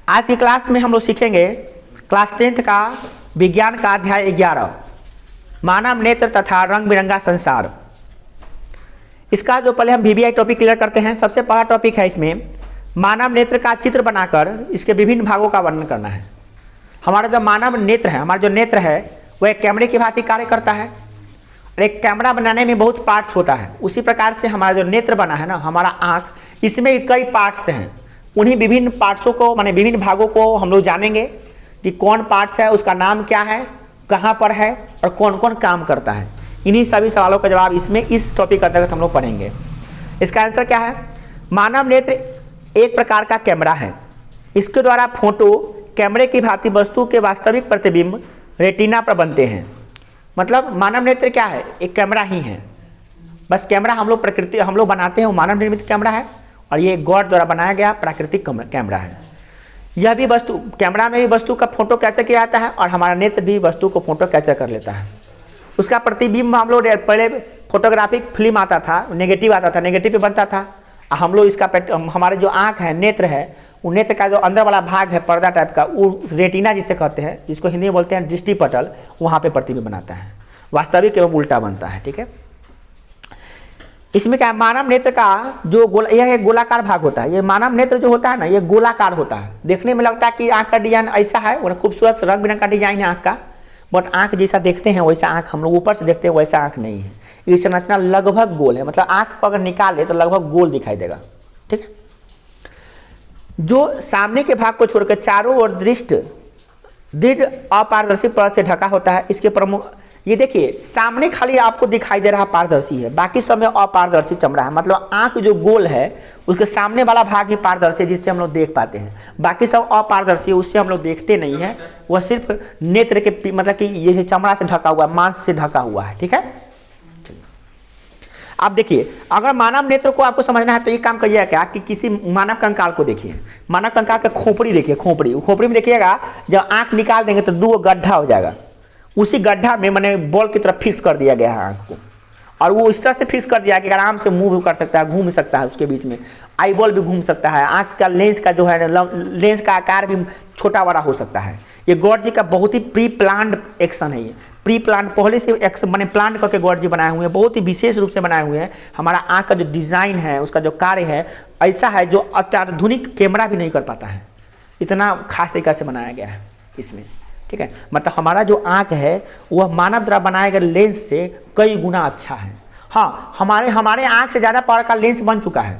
आज की क्लास में हम लोग सीखेंगे क्लास 10th का विज्ञान का अध्याय 11 मानव नेत्र तथा रंग बिरंगा संसार। इसका जो पहले हम वीवीआई टॉपिक क्लियर करते हैं। सबसे पहला टॉपिक है इसमें मानव नेत्र का चित्र बनाकर इसके विभिन्न भागों का वर्णन करना है। हमारा जो मानव नेत्र है, हमारा जो नेत्र है वह एक कैमरे की भांति कार्य करता है और एक कैमरा बनाने में बहुत पार्ट्स होता है। उसी प्रकार से हमारा जो नेत्र बना है ना, हमारा आँख, इसमें भी कई पार्ट्स हैं। उन्हीं विभिन्न पार्ट्सों को माने विभिन्न भागों को हम लोग जानेंगे कि कौन पार्ट्स है, उसका नाम क्या है, कहाँ पर है और कौन कौन काम करता है। इन्हीं सभी सवालों का जवाब इसमें इस टॉपिक के अंतर्गत हम लोग पढ़ेंगे। इसका आंसर क्या है? मानव नेत्र एक प्रकार का कैमरा है। इसके द्वारा फोटो कैमरे की भांति वस्तु के वास्तविक प्रतिबिंब रेटिना पर बनते हैं। मतलब मानव नेत्र क्या है? एक कैमरा ही है। बस कैमरा हम लोग बनाते हैं, वो मानव निर्मित कैमरा है और ये गॉड द्वारा बनाया गया प्राकृतिक कैमरा है। यह भी वस्तु, कैमरा में भी वस्तु का फोटो कैप्चर किया जाता है और हमारा नेत्र भी वस्तु को फोटो कैप्चर कर लेता है। उसका प्रतिबिंब हम लोग पहले फोटोग्राफिक फिल्म आता था, नेगेटिव आता था, नेगेटिव पे बनता था। हम लोग इसका हमारे जो आँख है, नेत्र है, वो नेत्र का जो अंदर वाला भाग है पर्दा टाइप का, वो रेटिना जिसे कहते हैं, जिसको हिंदी में बोलते हैं दृष्टि पटल, वहाँ पे प्रतिबिंब बनाता है। वास्तविक एवं उल्टा बनता है। ठीक है। इसमें क्या है? मानव नेत्र का जो यह एक गोलाकार भाग होता है। ये मानव नेत्र जो होता है ना, ये गोलाकार होता है। देखने में लगता है कि आँख का डिजाइन ऐसा है और खूबसूरत रंग बिरंग का डिजाइन है आँख का, बट आँख जैसा देखते हैं वैसा आँख हम लोग ऊपर से देखते हैं वैसा आँख नहीं है। ये संरचना लगभग गोल है, मतलब आँख को अगर निकाले तो लगभग गोल दिखाई देगा। ठीक है। जो सामने के भाग को छोड़कर चारों ओर दृढ़ अपारदर्शी परत से ढका होता है। इसके प्रमुख ये देखिए, सामने खाली आपको दिखाई दे रहा पारदर्शी है, बाकी सब में अपारदर्शी चमड़ा है। मतलब आंख जो गोल है उसके सामने वाला भाग ही पारदर्शी है, जिससे हम लोग देख पाते हैं। बाकी सब अपारदर्शी है, उससे हम लोग देखते नहीं है। वह सिर्फ नेत्र के मतलब कि ये चमड़ा से ढका हुआ, मांस से ढका हुआ है। ठीक है। आप देखिए, अगर मानव नेत्र को आपको समझना है तो ये काम करिएगा क्या कि किसी मानव कंकाल को देखिए। मानव कंकाल का खोपड़ी देखिए, खोपड़ी में देखिएगा, जब आंख निकाल देंगे तो 2 गड्ढा हो जाएगा। उसी गड्ढा में मैंने बॉल की तरफ फिक्स कर दिया गया है आँख को, और वो इस तरह से फिक्स कर दिया कि आराम से मूव कर सकता है, घूम सकता है। उसके बीच में आई बॉल भी घूम सकता है। आँख का लेंस का जो है, लेंस का आकार भी छोटा बड़ा हो सकता है। ये गॉड जी का बहुत ही प्री प्लान्ड एक्शन है। ये प्री प्लान पहले से एक्शन मैंने प्लान करके गॉड जी बनाए हुए हैं, बहुत ही विशेष रूप से बनाए हुए हैं। हमारा आँख का जो डिज़ाइन है, उसका जो कार्य है, ऐसा है जो अत्याधुनिक कैमरा भी नहीं कर पाता है। इतना खास तरीका से बनाया गया है इसमें। ठीक है। मतलब हमारा जो आँख है वह मानव द्वारा बनाए गए लेंस से कई गुना अच्छा है। हाँ, हमारे आँख से ज़्यादा पावर का लेंस बन चुका है,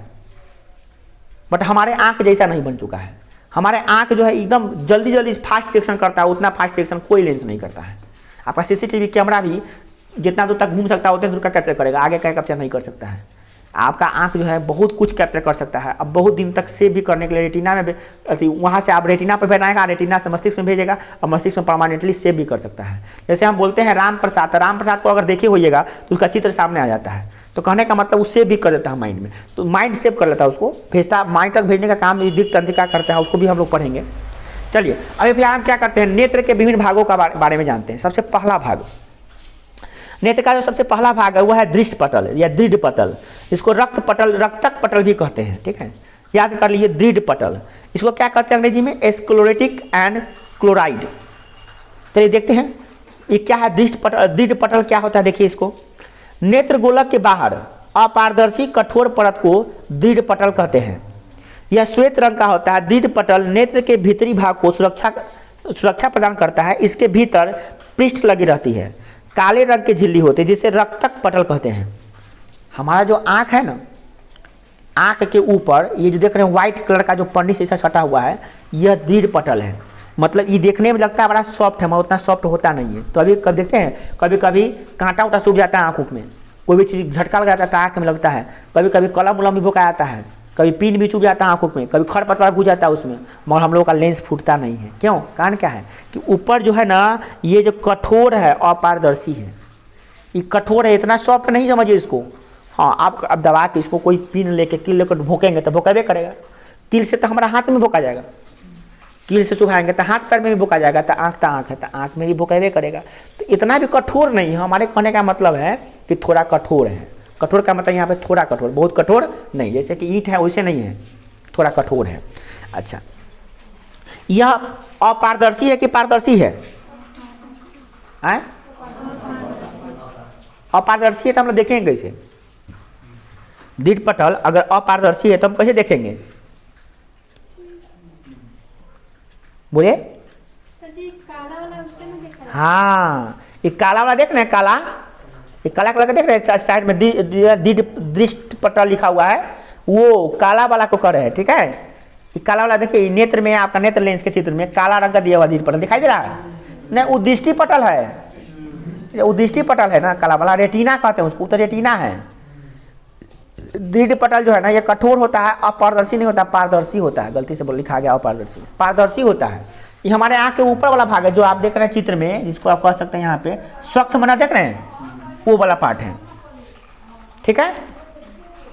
बट हमारे आँख जैसा नहीं बन चुका है। हमारे आँख जो है एकदम जल्दी फास्ट रिएक्शन करता है, उतना फास्ट रिएक्शन कोई लेंस नहीं करता है। आपका सीसीटीवी कैमरा भी जितना दूर तक घूम सकता है उतने दूर का कैप्चर करेगा, आगे का कैप्चर नहीं कर सकता है। आपका आँख जो है बहुत कुछ कैप्चर कर सकता है। अब बहुत दिन तक सेव भी करने के लिए रेटिना में वहाँ से आप रेटिना पर बनाएगा, रेटिना से मस्तिष्क में भेजेगा और मस्तिष्क में परमानेंटली सेव भी कर सकता है। जैसे हम बोलते हैं राम प्रसाद को अगर देखे होइएगा तो उसका चित्र सामने आ जाता है। तो कहने का मतलब वो सेव भी कर देता है माइंड में, तो माइंड सेव कर लेता है, उसको भेजता, माइंड तक भेजने का काम दिक तंत्रिका करता है, उसको भी हम लोग पढ़ेंगे। चलिए अभी फिर हम क्या करते हैं, नेत्र के विभिन्न भागों का बारे में जानते हैं। सबसे पहला भाग नेत्र का जो सबसे पहला भाग है वह है दृष्टि पटल या दृढ़ पटल। इसको रक्तक पटल भी कहते हैं। ठीक है, याद कर लीजिए, दृढ़ पटल। इसको क्या कहते हैं अंग्रेजी में? एस्क्लेरोटिक एंड क्लोराइड। चलिए देखते हैं ये क्या है दृढ़ पटल क्या होता है। देखिए इसको, नेत्र गोलक के बाहर अपारदर्शी कठोर परत को दृढ़ पटल कहते हैं। यह श्वेत रंग का होता है। दृढ़ पटल नेत्र के भीतरी भाग को सुरक्षा प्रदान करता है। इसके भीतर पृष्ठ लगी रहती है, काले रंग की झिल्ली होती है, जिसे रक्तक पटल कहते हैं। हमारा जो आँख है ना, आँख के ऊपर ये जो देख रहे हैं व्हाइट कलर का जो पन्नी से सटा हुआ है, यह दृढ़ पटल है। मतलब ये देखने में लगता है बड़ा सॉफ्ट है, मगर उतना सॉफ्ट होता नहीं है। तो अभी कब देखते हैं, कभी कभी कांटा उटा सूख जाता है आँखों में, कोई भी चीज़ झटका लग जाता है तो आँख में लगता है। कभी कभी कलम उलम भी भोंका जाता है, कभी पिन भी चुभ जाता है आँखों में, कभी खरपतवार घुस जाता है उसमें, मगर हम लोगों का लेंस फूटता नहीं है। क्यों? कारण क्या है कि ऊपर जो है ना, ये जो कठोर है अपारदर्शी है। ये कठोर है, इतना सॉफ्ट नहीं समझिए इसको। हाँ, आप अब दबा के इसको कोई पिन लेके कील लेकर भोंकेंगे तो भोंकेबे करेगा। कील से तो हमारा हाथ में भोंका जाएगा, कील से चुभाएंगे तो हाथ पैर में भी भोंका जाएगा, तो आँख है तो आँख में भी भोंकेबे करेगा। तो इतना भी कठोर नहीं है। हमारे कहने का मतलब है कि थोड़ा कठोर है। कठोर का मतलब यहाँ पे थोड़ा कठोर, बहुत कठोर नहीं। जैसे कि ईंट है वैसे नहीं है, थोड़ा कठोर है। अच्छा, यह अपारदर्शी है कि पारदर्शी है? आए? अपारदर्शी है तो हम लोग देखेंगे कैसे? दीड पटल अगर अपारदर्शी है तो हम कैसे देखेंगे? बोलिए। हाँ, ये काला वाला देख रहे हैं, काला, ये काला कलर का देख रहे हैं, साइड में दृष्ट पटल लिखा हुआ है, वो काला वाला को कर रहे हैं। ठीक है, ये काला वाला देखिए, नेत्र में आपका नेत्र लेंस के चित्र में काला रंग का दिया हुआ दीड पटल दिखाई दे रहा है? नहीं, वो दृष्टि पटल है, वो दृष्टि पटल है ना, काला वाला रेटिना कहते हैं उसको, तो रेटिना है। दृढ़ पटल जो है ना, ये कठोर होता है, अपारदर्शी नहीं होता, पारदर्शी होता है। गलती से लिखा गया अपारदर्शी, पारदर्शी होता है। ये हमारे आँख के ऊपर वाला भाग है जो आप देख रहे हैं चित्र में, जिसको आप कह सकते हैं यहाँ पे स्वच्छ मंडल देख रहे हैं, वो वाला पार्ट है। ठीक है,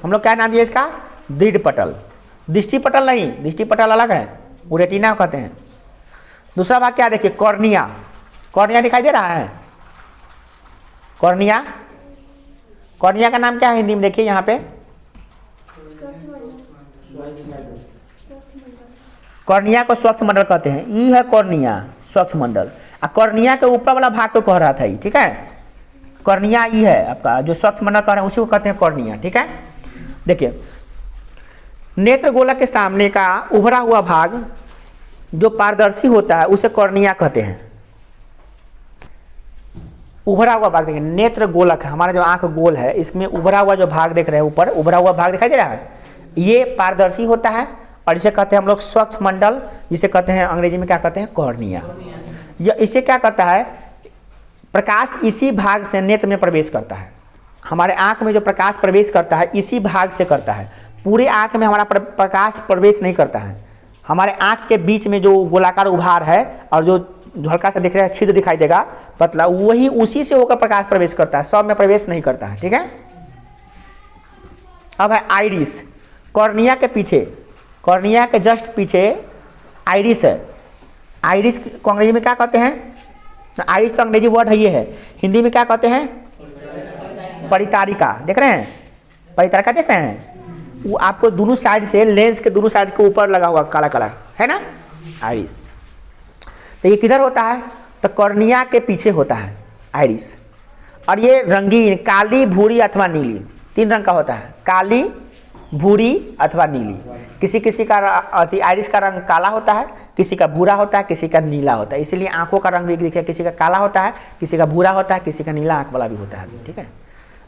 हम लोग क्या नाम दिया इसका? दृढ़ पटल। दृष्टि पटल नहीं, दृष्टि पटल अलग है, वो रेटिना कहते हैं। दूसरा भाग क्या देखिए? कॉर्निया। कॉर्निया दिखाई दे रहा है? कॉर्निया, कॉर्निया का नाम क्या है हिंदी में? देखिए यहाँ पे, कॉर्निया को स्वच्छ मंडल कहते हैं। ई है कॉर्निया, स्वच्छ मंडल। कॉर्निया के ऊपर वाला भाग को कह रहा था, ठीक है, कॉर्निया ई है आपका, जो स्वच्छ मंडल कह रहे हैं उसी को कहते हैं कॉर्निया। ठीक है, देखिए नेत्र गोलक के सामने का उभरा हुआ भाग जो पारदर्शी होता है उसे कॉर्निया कहते हैं। उभरा हुआ भाग देखिए, नेत्र गोलक हमारा जो आंख गोल है, इसमें उभरा हुआ जो भाग देख रहे हैं ऊपर, उभरा हुआ भाग दिखाई दे रहा है, ये पारदर्शी होता है और इसे कहते हैं हम लोग स्वच्छ मंडल, जिसे कहते हैं अंग्रेजी में क्या कहते हैं? कॉर्निया। यह इसे क्या करता है? प्रकाश इसी भाग से नेत्र में प्रवेश करता है। हमारे आंख में जो प्रकाश प्रवेश करता है इसी भाग से करता है, पूरे आंख में हमारा प्रकाश प्रवेश नहीं करता है। हमारे आंख के बीच में जो गोलाकार उभार है और जो हल्का सा दिख रहा है छिद्र दिखाई देगा पतला, वही उसी से होकर प्रकाश प्रवेश करता है, सब में प्रवेश नहीं करता है। ठीक है, अब है आइरिस। कॉर्निया के पीछे, कॉर्निया के जस्ट पीछे आइरिस है। आइरिस को अंग्रेजी में क्या कहते हैं? आइरिस तो अंग्रेजी वर्ड है, ये है, हिंदी में क्या कहते हैं? परितारिका। देख रहे हैं, परितारिका देख रहे हैं, वो आपको दोनों साइड से, लेंस के दोनों साइड के ऊपर लगा हुआ काला काला है ना, आइरिस। तो ये किधर होता है? तो कॉर्निया के पीछे होता है आइरिस। और ये रंगीन, काली, भूरी अथवा नीली, 3 रंग का होता है, काली, भूरी अथवा नीली। किसी किसी का आइरिस का रंग काला होता है, किसी का भूरा होता है, किसी का नीला होता है। इसीलिए आंखों का रंग भी देखिए, किसी का काला होता है, किसी का भूरा होता है, किसी का नीला आंख वाला भी होता है। ठीक है,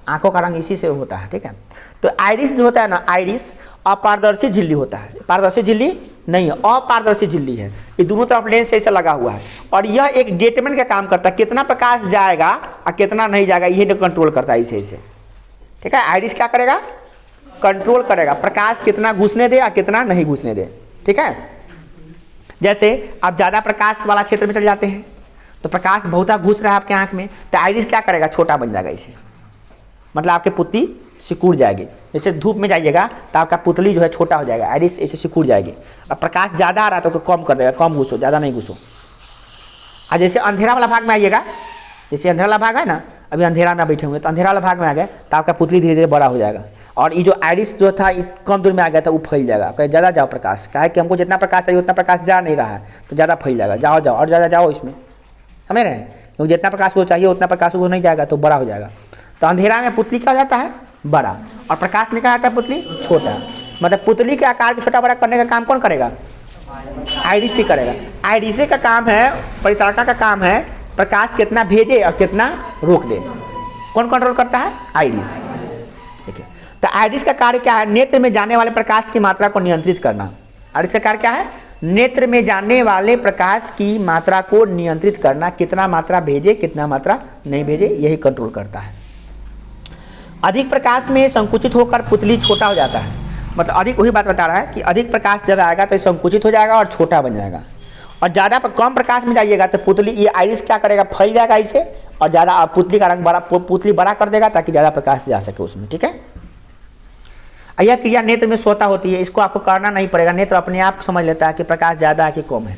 आंखों का रंग इसी से होता है। ठीक है, तो आइरिस जो होता है ना, आइरिस अपारदर्शी झिल्ली होता है, पारदर्शी झिल्ली नहीं है, अपारदर्शी झिल्ली है। ये दोनों तरफ लेंस ऐसा लगा हुआ है और यह एक डेटमेंट का काम करता है, कितना प्रकाश जाएगा और कितना नहीं जाएगा, ये कंट्रोल करता है इसे इसे। ठीक है, आइरिस क्या करेगा? कंट्रोल करेगा, प्रकाश कितना घुसने दे और कितना नहीं घुसने दे। ठीक है, जैसे आप ज़्यादा प्रकाश वाला क्षेत्र में चले जाते हैं तो प्रकाश बहुता घुस रहा है आपके आंख में, तो आइरिस क्या करेगा? छोटा बन जाएगा इसे, मतलब आपकी पुतली सिकुड़ जाएगी। जैसे धूप में जाइएगा तो आपका पुतली जो है छोटा हो जाएगा, आइरिस ऐसे सिकुड़ जाएगी। अब प्रकाश ज़्यादा आ रहा है तो कम कर देगा, कम घुसो, ज़्यादा नहीं घुसो। और जैसे अंधेरा वाला भाग में आइएगा, जैसे अंधेरा वाला भाग है ना, अभी अंधेरा में बैठे हुए तो अंधेरा वाला भाग में आ गए तो आपका पुतली धीरे धीरे बड़ा हो जाएगा और ये जो आइरिस जो था कम दूर में आ गया था वो फैल जाएगा। कहीं ज़्यादा जाओ प्रकाश, क्या है कि हमको जितना प्रकाश चाहिए उतना प्रकाश जा नहीं रहा है तो ज़्यादा फैल जाएगा, जाओ जाओ और ज़्यादा जाओ इसमें, समझ रहे हैं? क्योंकि जितना प्रकाश को चाहिए उतना प्रकाश को नहीं जाएगा तो बड़ा हो जाएगा। तो अंधेरा में पुतली क्या हो जाता है? बड़ा, और प्रकाश में क्या आता है? पुतली छोटा। मतलब पुतली के आकार को छोटा बड़ा करने का काम कौन करेगा? आइरिस ही करेगा। आइरिस का काम है, परितारिका का काम है प्रकाश कितना भेजे और कितना रोक दे। कौन कंट्रोल करता है? आइरिस। देखिए, तो आइरिस का कार्य क्या है? नेत्र में जाने वाले प्रकाश की मात्रा को नियंत्रित करना। आइरिस का कार्य क्या है? नेत्र में जाने वाले प्रकाश की मात्रा को नियंत्रित करना, कितना मात्रा भेजे कितना मात्रा नहीं भेजे, यही कंट्रोल करता है। अधिक प्रकाश में संकुचित होकर पुतली छोटा हो जाता है, मतलब अधिक, वही बात बता रहा है कि अधिक प्रकाश जब आएगा तो संकुचित हो जाएगा और छोटा बन जाएगा। और ज़्यादा कम प्रकाश में जाइएगा तो पुतली, ये आइरिस क्या करेगा? फैल जाएगा इसे और ज़्यादा पुतली का रंग बड़ा, पुतली बड़ा कर देगा ताकि ज़्यादा प्रकाश जा सके उसमें। ठीक है, यह क्रिया नेत्र में स्वतः होती है, इसको आपको करना नहीं पड़ेगा, नेत्र अपने आप समझ लेता है कि प्रकाश ज़्यादा है कि कम है।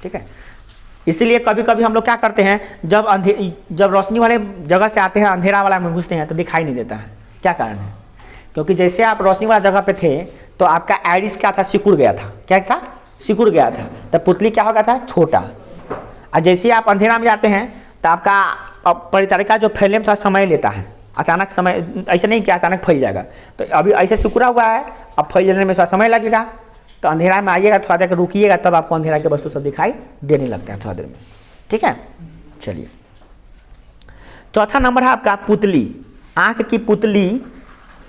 ठीक है, इसीलिए कभी कभी हम लोग क्या करते हैं, जब रोशनी वाले जगह से आते हैं अंधेरा वाला में घुसते हैं तो दिखाई नहीं देता है। क्या कारण है? क्योंकि जैसे आप रोशनी वाला जगह पे थे तो आपका आइरिस क्या था? सिकुड़ गया था। क्या था? सिकुड़ गया था, तब पुतली क्या हो गया था, छोटा। और जैसे ही आप अंधेरा में जाते हैं तो आपका परिचारिका जो फैलने में थोड़ा समय लेता है, अचानक समय ऐसे नहीं कि अचानक फैल जाएगा। तो अभी ऐसे सिकुड़ा हुआ है, अब फैलने में थोड़ा समय लगेगा, तो अंधेरा में आइएगा, थोड़ा देर रुकिएगा, तब आपको अंधेरा की वस्तु सब दिखाई देने लगता है थोड़ा देर में। ठीक है, चलिए चौथा नंबर है आपका पुतली, आँख की पुतली।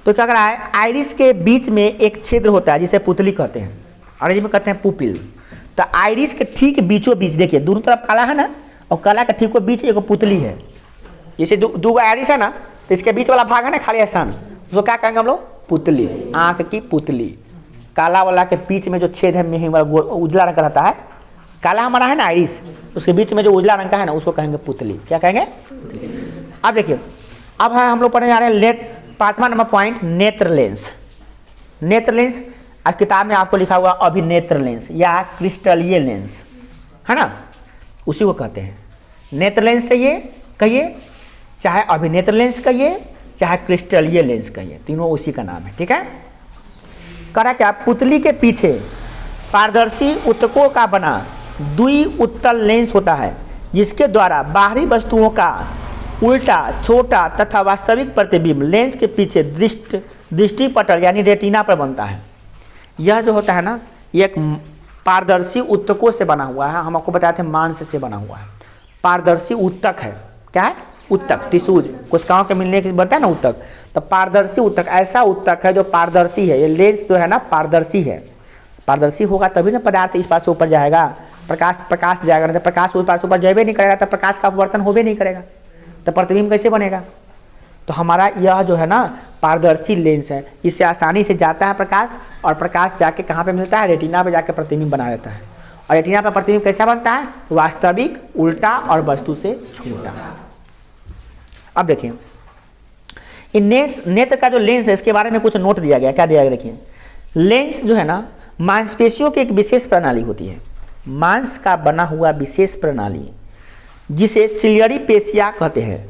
तो क्या कर रहा है, आइरिस के बीच में एक छिद्र होता है जिसे पुतली कहते हैं, अंग्रेजी में कहते हैं पुपिल। तो आइरिस के ठीक बीचों बीच देखिए, दोनों तरफ काला है ना, और काला के ठीक बीच एक पुतली है। जैसे दो आइरिस है ना, तो इसके बीच वाला भाग है ना खाली आसान, उसको क्या कहेंगे हम लोग, पुतली, आँख की पुतली। काला वाला के बीच में जो छेद है में उजला रंग का रहता है, काला हमारा है ना आइरिस, उसके बीच में जो उजला रंग का है ना, उसको कहेंगे पुतली। क्या कहेंगे, पुतली। अब देखिए, अब है हम लोग पढ़ने जा रहे हैं 5वां नंबर पॉइंट, नेत्र लेंस। नेत्र लेंस किताब में आपको लिखा हुआ अभिनेत्र लेंस या क्रिस्टलीय लेंस है ना, उसी को कहते हैं नेत्र लेंस। से ये कहिए, चाहे अभिनेत्र लेंस कहिए, चाहे क्रिस्टलीय लेंस कहिए, तीनों उसी का नाम है। ठीक है, करा क्या, पुतली के पीछे पारदर्शी उत्तकों का बना द्वि उत्तल लेंस होता है, जिसके द्वारा बाहरी वस्तुओं का उल्टा, छोटा तथा वास्तविक प्रतिबिंब लेंस के पीछे दृष्टि पटल यानी रेटिना पर बनता है। यह जो होता है ना, ये एक पारदर्शी उत्तकों से बना हुआ है, हम आपको बताए थे मांस से बना हुआ है। पारदर्शी उत्तक है, क्या है, उत्तक, टिश्यूज, कोशिकाओं के मिलने के बनता है ना उत्तक। तो पारदर्शी उत्तक ऐसा उत्तक है जो पारदर्शी है। ये लेंस जो है ना पारदर्शी है, पारदर्शी होगा तभी ना पदार्थ इस पार से ऊपर जाएगा, प्रकाश जाएगा, नहीं तो प्रकाश उस पार से ऊपर जाए नहीं करेगा, तो प्रकाश का अपवर्तन हो भी नहीं करेगा, तो प्रतिबिंब कैसे बनेगा। तो हमारा यह जो है ना पारदर्शी लेंस है, इससे आसानी से जाता है प्रकाश, और प्रकाश जाके कहाँ पे मिलता है, रेटिना पे जाके प्रतिबिंब बना देता है। और रेटिना पे प्रतिबिंब कैसा बनता है, वास्तविक, उल्टा और वस्तु से छोटा। अब देखिए, इन नेत्र का जो लेंस है इसके बारे में कुछ नोट दिया गया, क्या दिया गया देखिए। लेंस जो है ना मांसपेशियों की एक विशेष प्रणाली होती है, मांस का बना हुआ विशेष प्रणाली, जिसे सिलियरी पेशिया कहते हैं।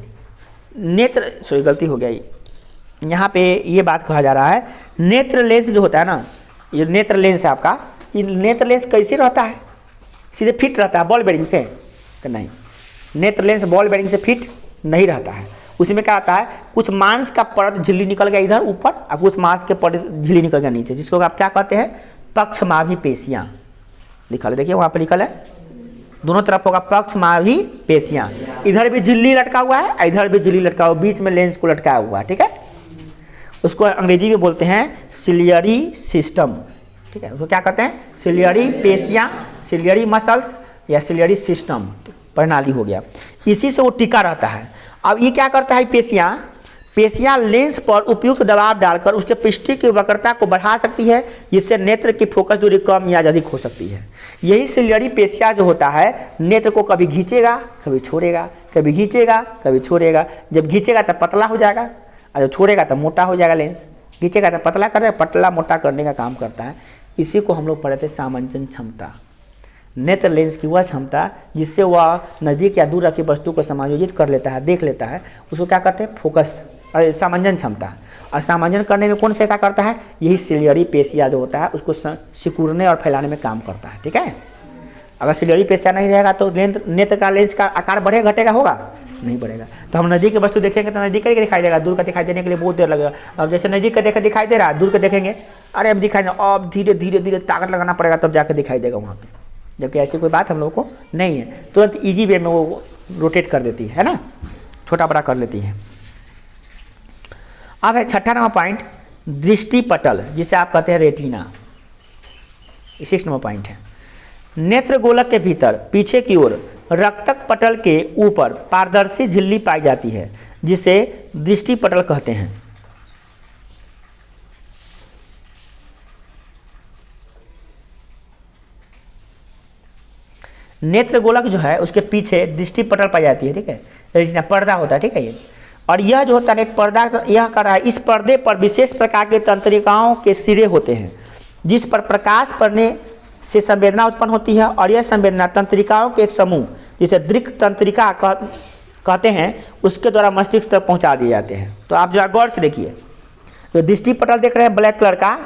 नेत्र, सॉरी गलती हो गया, यहाँ पे ये बात कहा जा रहा है, नेत्र लेंस जो होता है ना, ये नेत्र लेंस है आपका, ये नेत्र लेंस कैसे रहता है, सीधे फिट रहता है बॉल बेरिंग से, तो नहीं, नेत्र लेंस बॉल बेरिंग से फिट नहीं रहता है। उसमें क्या आता है, कुछ मांस का परत झिल्ली निकल गया इधर ऊपर, और कुछ मांस के परत झिल्ली निकल गया नीचे, जिसको आप क्या कहते हैं, पक्षमाभी पेशियाँ। लिखा है, देखिए वहाँ पर लिखल है, दोनों तरफ होगा पक्षमाभी पेशियाँ, इधर भी झिल्ली लटका हुआ है, इधर भी झिल्ली लटका हुआ, बीच में लेंस को लटकाया हुआ है। ठीक है, उसको अंग्रेजी में बोलते हैं सिलियरी सिस्टम। ठीक है, उसको क्या कहते हैं, सिलियरी पेशियाँ, सिलियरी मसल्स या सिलियरी सिस्टम प्रणाली हो गया, इसी से वो टिका रहता है। अब ये क्या करता है, पेशियाँ लेंस पर उपयुक्त दबाव डालकर उसके पृष्ठ की वक्रता को बढ़ा सकती है, जिससे नेत्र की फोकस दूरी कम या अधिक हो सकती है। यही सिलियरी पेशिया जो होता है नेत्र को कभी खींचेगा कभी छोड़ेगा, कभी खींचेगा कभी छोड़ेगा। जब खींचेगा तब पतला हो जाएगा, और जब छोड़ेगा तब मोटा हो जाएगा। लेंस खींचेगा तब पतला कर, पतला मोटा करने का काम करता है। इसी को हम लोग पढ़े थे सामंजन क्षमता। नेत्र लेंस की वह क्षमता जिससे वह नज़दीक या दूर रखी वस्तु को समायोजित कर लेता है, देख लेता है, उसको क्या कहते हैं, फोकस, और सामंजन क्षमता। और सामंजन करने में कौन सहायता करता है, यही सिलियरी पेशिया जो होता है उसको सिकुड़ने और फैलाने में काम करता है। ठीक है, अगर सिलियरी पेशिया नहीं रहेगा तो नेत्र का लेंस का आकार बढ़ेगा घटेगा, होगा नहीं बढ़ेगा। तो हम नज़दीक की वस्तु देखेंगे तो नज़दीक का दिखाई देगा, दूर का दिखाई देने के लिए बहुत देर लगेगा। अब जैसे नज़दीक का देखा दिखाई दे रहा है, दूर का देखेंगे अरे अब दिखाई, अब धीरे धीरे धीरे ताकत लगाना पड़ेगा तब जाकर दिखाई देगा वहाँ पे। जबकि ऐसी कोई बात हम लोगों को नहीं है, तुरंत ईजी वे में वो रोटेट कर देती है ना, छोटा बड़ा कर लेती है। अब है छठा नंबर पॉइंट, दृष्टि पटल, जिसे आप कहते हैं रेटिना। 6 नंबर पॉइंट है, नेत्र गोलक के भीतर पीछे की ओर रक्तक पटल के ऊपर पारदर्शी झिल्ली पाई जाती है, जिसे दृष्टि पटल कहते हैं। नेत्र गोलक जो है उसके पीछे दृष्टि पटल पाई जाती है। ठीक है, रेटिना पर्दा होता है। ठीक है, ये और यह जो होता है एक पर्दा, यह कर रहा है, इस पर्दे पर विशेष प्रकार के तंत्रिकाओं के सिरे होते हैं, जिस पर प्रकाश पड़ने से संवेदना उत्पन्न होती है, और यह संवेदना तंत्रिकाओं के एक समूह जिसे दृक् तंत्रिका कहते हैं उसके द्वारा मस्तिष्क तक पहुंचा दिए जाते हैं। तो आप जो गौर से देखिए, जो दृष्टि पटल देख रहे हैं ब्लैक कलर का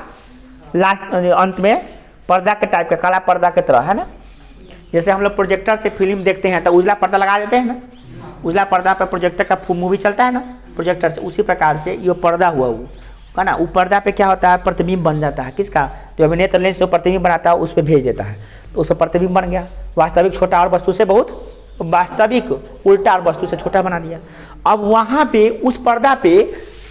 लास्ट अंत में, पर्दा के टाइप का, काला पर्दा की तरह है ना। जैसे हम लोग प्रोजेक्टर से फिल्म देखते हैं तो उजला पर्दा लगा देते हैं ना, उजला पर्दा पर प्रोजेक्टर का मूवी चलता है ना प्रोजेक्टर से, उसी प्रकार से ये पर्दा हुआ वो है ना। वो पर्दा पे क्या होता है, प्रतिबिंब बन जाता है। किसका, जो अभिनेत्र लेंस जो प्रतिबिंब बनाता है उस पर भेज देता है, तो उस पर प्रतिबिंब बन गया। वास्तविक छोटा और वस्तु से बहुत, वास्तविक उल्टा और वस्तु से छोटा बना दिया। अब वहाँ पे उस पर्दा पे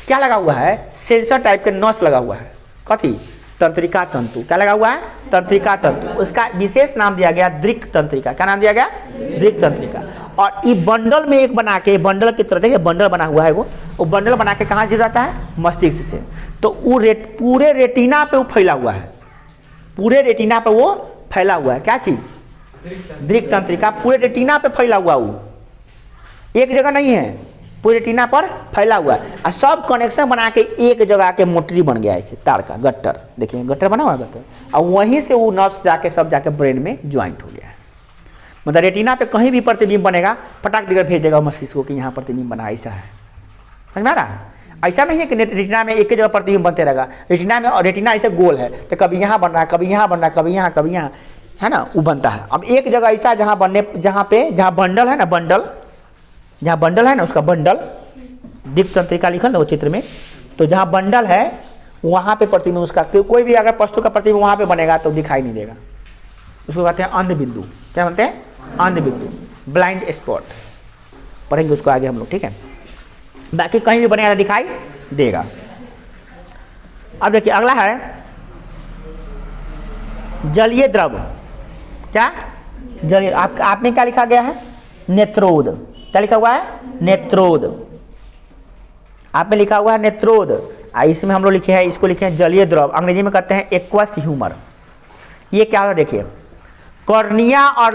क्या लगा हुआ है, सेंसर टाइप के नस लगा हुआ है। कथी, तंत्रिका तंतु। क्या लगा हुआ है, तंत्रिका तंतु। उसका विशेष नाम दिया गया दृक् तंत्रिका। क्या नाम दिया गया, दृक् तंत्रिका। और ये बंडल में एक बना के, बंडल की तरह देखिए बंडल बना हुआ है वो बंडल बना के कहाँ गिर जाता है, मस्तिष्क से। तो वो पूरे रेटिना पे वो फैला हुआ है, पूरे रेटिना पे वो फैला हुआ है। क्या चीज, दृक् तंत्रिका पूरे रेटिना पे फैला हुआ, वो एक जगह नहीं है, पूरे रेटिना पर फैला हुआ है। और सब कनेक्शन बना के एक जगह के मोटरी बन गया है तार का, गट्टर। देखिए गट्टर बना हुआ है गट्टर, और वहीं से वो नर्व्स जाके सब जाके ब्रेन में ज्वाइंट हो गया है। मतलब रेटिना पे कहीं भी प्रतिबिंब बनेगा, फटाक देकर भेज देगा मस्तिष्क को कि यहाँ प्रतिबिंब बना, ऐसा है। समझ में आ रहा है। ऐसा नहीं है कि रेटिना में एक ही जगह प्रतिबिंब बनते रहेगा। रेटिना में, और रेटिना ऐसे गोल है तो कभी यहाँ बन रहा है, कभी यहाँ बन रहा है, कभी यहाँ, कभी यहाँ, है ना, वो बनता है। अब एक जगह ऐसा जहाँ बनने, जहाँ बंडल है ना, बंडल, जहाँ बंडल है ना, उसका बंडल दृक् तंत्रिका लिखल ना वो चित्र में, तो जहाँ बंडल है वहाँ पे प्रतिबिंब उसका, कोई भी अगर वस्तु का प्रतिबिंब वहाँ पे बनेगा तो दिखाई नहीं देगा। उसको कहते हैं अंध बिंदु। क्या बोलते हैं, अंध बिंदु, ब्लाइंड स्पॉट। पढ़ेंगे उसको आगे हम लोग, ठीक है। बाकी कहीं भी बनेगा दिखाई देगा। अब देखिए अगला है जलीय द्रव। क्या, जलीय, आप में क्या लिखा गया है, नेत्रोद। क्या लिखा हुआ है, नेत्रोद। आप में लिखा हुआ है नेत्रोद, इसमें हम लोग लिखे हैं, इसको लिखे हैं जलीय द्रव। अंग्रेजी में कहते हैं एक्वस ह्यूमर। ये क्या होता है देखिए, कॉर्निया और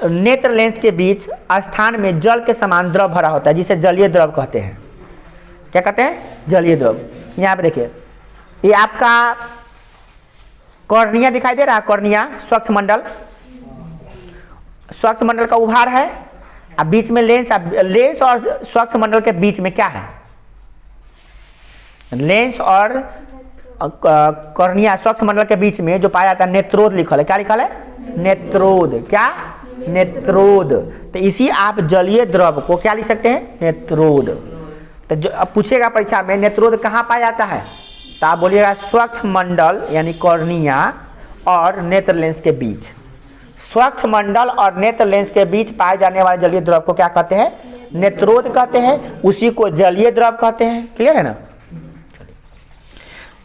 नेत्र लेंस के बीच स्थान में जल के समान द्रव भरा होता है, जिसे जलीय द्रव कहते हैं। क्या कहते हैं, जलीय द्रव। यहाँ पे देखिए, ये आपका कॉर्निया दिखाई दे रहा है, कॉर्निया स्वच्छ मंडल, स्वच्छ मंडल का उभार है। अब बीच में लेंस, लेंस और स्वच्छ मंडल के बीच में क्या है, लेंस और कॉर्निया स्वच्छ मंडल के बीच में जो पाया जाता है नेत्रोद लिखल है। क्या लिखल है, नेत्रोद। क्या, नेत्रोद। तो इसी आप जलीय द्रव को क्या लिख सकते हैं, नेत्रोद। तो अब पूछेगा परीक्षा में नेत्रोद कहाँ पाया जाता है, तो आप बोलिएगा स्वच्छ मंडल यानी कॉर्निया और नेत्र लेंस के बीच। स्वच्छ मंडल और नेत्र लेंस के बीच पाए जाने वाले जलीय द्रव को क्या कहते हैं, नेत्रोद कहते हैं। उसी को जलीय द्रव कहते हैं। क्लियर है ना।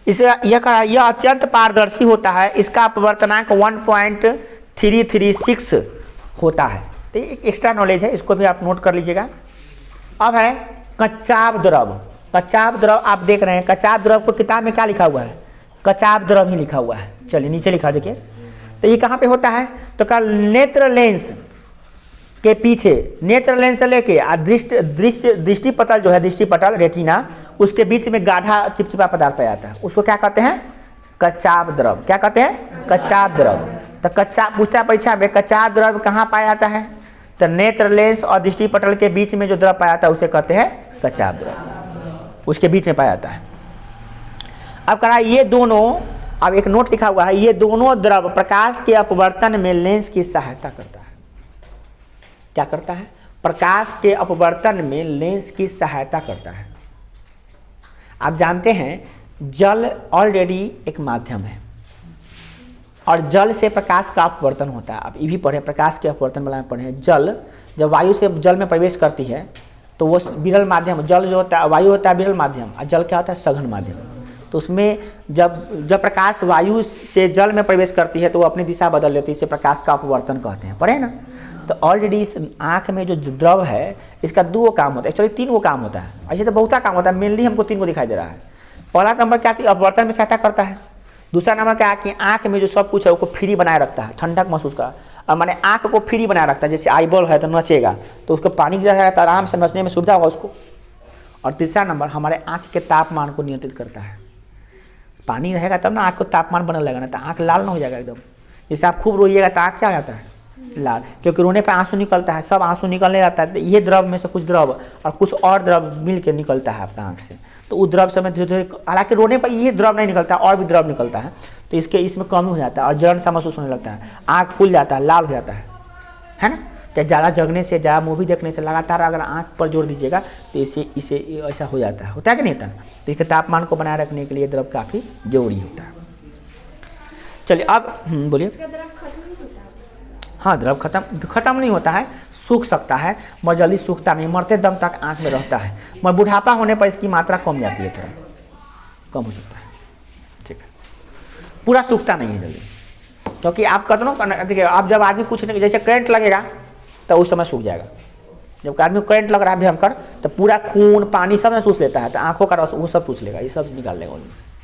इसे यह अत्यंत पारदर्शी होता है। इसका अपवर्तनांक 1.336 होता है। तो एक एक्स्ट्रा नॉलेज है, इसको भी आप नोट कर लीजिएगा। अब है कच्चाभ द्रव। कच्चाभ द्रव आप देख रहे हैं, कच्चाभ द्रव को किताब में क्या लिखा हुआ है, कच्चाभ द्रव ही लिखा हुआ है। चलिए नीचे लिखा देखिए, तो ये कहाँ पे होता है, तो कल नेत्र लेंस के पीछे, नेत्र लेंस से लेके दृष्टि पटल जो है, दृष्टि पटल रेटिना, उसके बीच में गाढ़ा चिपचिपा पदार्थ पाया जाता है। उसको क्या कहते हैं, कच्चाभ द्रव। क्या कहते हैं, कच्चाभ द्रव। तो कच्चा पूछता है परीक्षा में, कच्चाभ द्रव कहाँ पाया जाता है, तो नेत्र लेंस और दृष्टि पटल के बीच में जो द्रव पाया जाता है उसे कहते हैं कच्चाभ द्रव, उसके बीच में पाया जाता है। अब कहा ये दोनों, अब एक नोट लिखा हुआ है, ये दोनों द्रव प्रकाश के अपवर्तन में लेंस की सहायता करता है। क्या करता है, प्रकाश के अपवर्तन में लेंस की सहायता करता है। आप जानते हैं जल ऑलरेडी एक माध्यम है और जल से प्रकाश का अपवर्तन होता है। आप ये भी पढ़े, प्रकाश के अपवर्तन वाला में पढ़े। जल जब वायु से जल में प्रवेश करती है तो वो विरल माध्यम, जल जो होता है, वायु होता है विरल माध्यम, और जल क्या होता है, सघन माध्यम। तो उसमें जब प्रकाश वायु से जल में प्रवेश करती है तो वो अपनी दिशा बदल लेती है, इसे प्रकाश का अपवर्तन कहते हैं। पढ़े ना। तो ऑलरेडी इस आँख में जो द्रव है इसका 2 काम होता है, एक्चुअली 3 काम होता है। ऐसे तो बहुत काम होता है, मेनली हमको 3 दिखाई दे रहा है। पहला नंबर क्या, अपवर्तन में सहायता करता है। दूसरा नंबर क्या है कि आँख में जो सब कुछ है उसको फ्री बनाए रखता है, ठंडक महसूस का, और मैंने आँख को फ्री बनाए रखता है। जैसे आईबॉल है तो नचेगा तो उसको पानी गिरा जाएगा तो आराम से नचने में सुविधा होगा उसको। और तीसरा नंबर हमारे आँख के तापमान को नियंत्रित करता है। पानी रहेगा तब ना आँख को तापमान बनने लगेगा, ना तो आँख लाल ना हो जाएगा एकदम। जैसे आप खूब रोइएगा तो आँख क्या हो जाता है, लाल, क्योंकि रोने पर आंसू निकलता है, सब आंसू निकलने लगता है। ये द्रव में से कुछ द्रव और कुछ और द्रव मिल के निकलता है आपका आँख से, तो उस द्रव से में धीरे धीरे, हालांकि रोने पर ये द्रव नहीं निकलता, और भी द्रव निकलता है। तो इसके इसमें कमी हो जाता है और जलन सा महसूस होने लगता है, आँख फूल जाता है, लाल हो जाता है ना। तो ज़्यादा जगने से, ज़्यादा मूवी देखने से, लगातार अगर आँख पर जोर दीजिएगा तो इसे ऐसा हो जाता है कि नहीं होता। तो इसके तापमान को बनाए रखने के लिए द्रव काफ़ी जरूरी होता है। चलिए अब बोलिए। हाँ, द्रव खत्म नहीं होता है, सूख सकता है मगर जल्दी सूखता नहीं, मरते दम तक आँख में रहता है, मगर बुढ़ापा होने पर इसकी मात्रा कम जाती है, थोड़ा कम हो सकता है। ठीक है, पूरा सूखता नहीं है जल्दी, क्योंकि आप कतनों देखिए, आप जब आदमी कुछ नहीं, जैसे करंट लगेगा तो उस समय सूख जाएगा। जब आदमी को करंट लग रहा है भयंकर तो पूरा खून पानी सब सूस लेता है, तो आँखों का रस वो सब पूछ लेगा, ये सब निकाल लेगा उनमें से।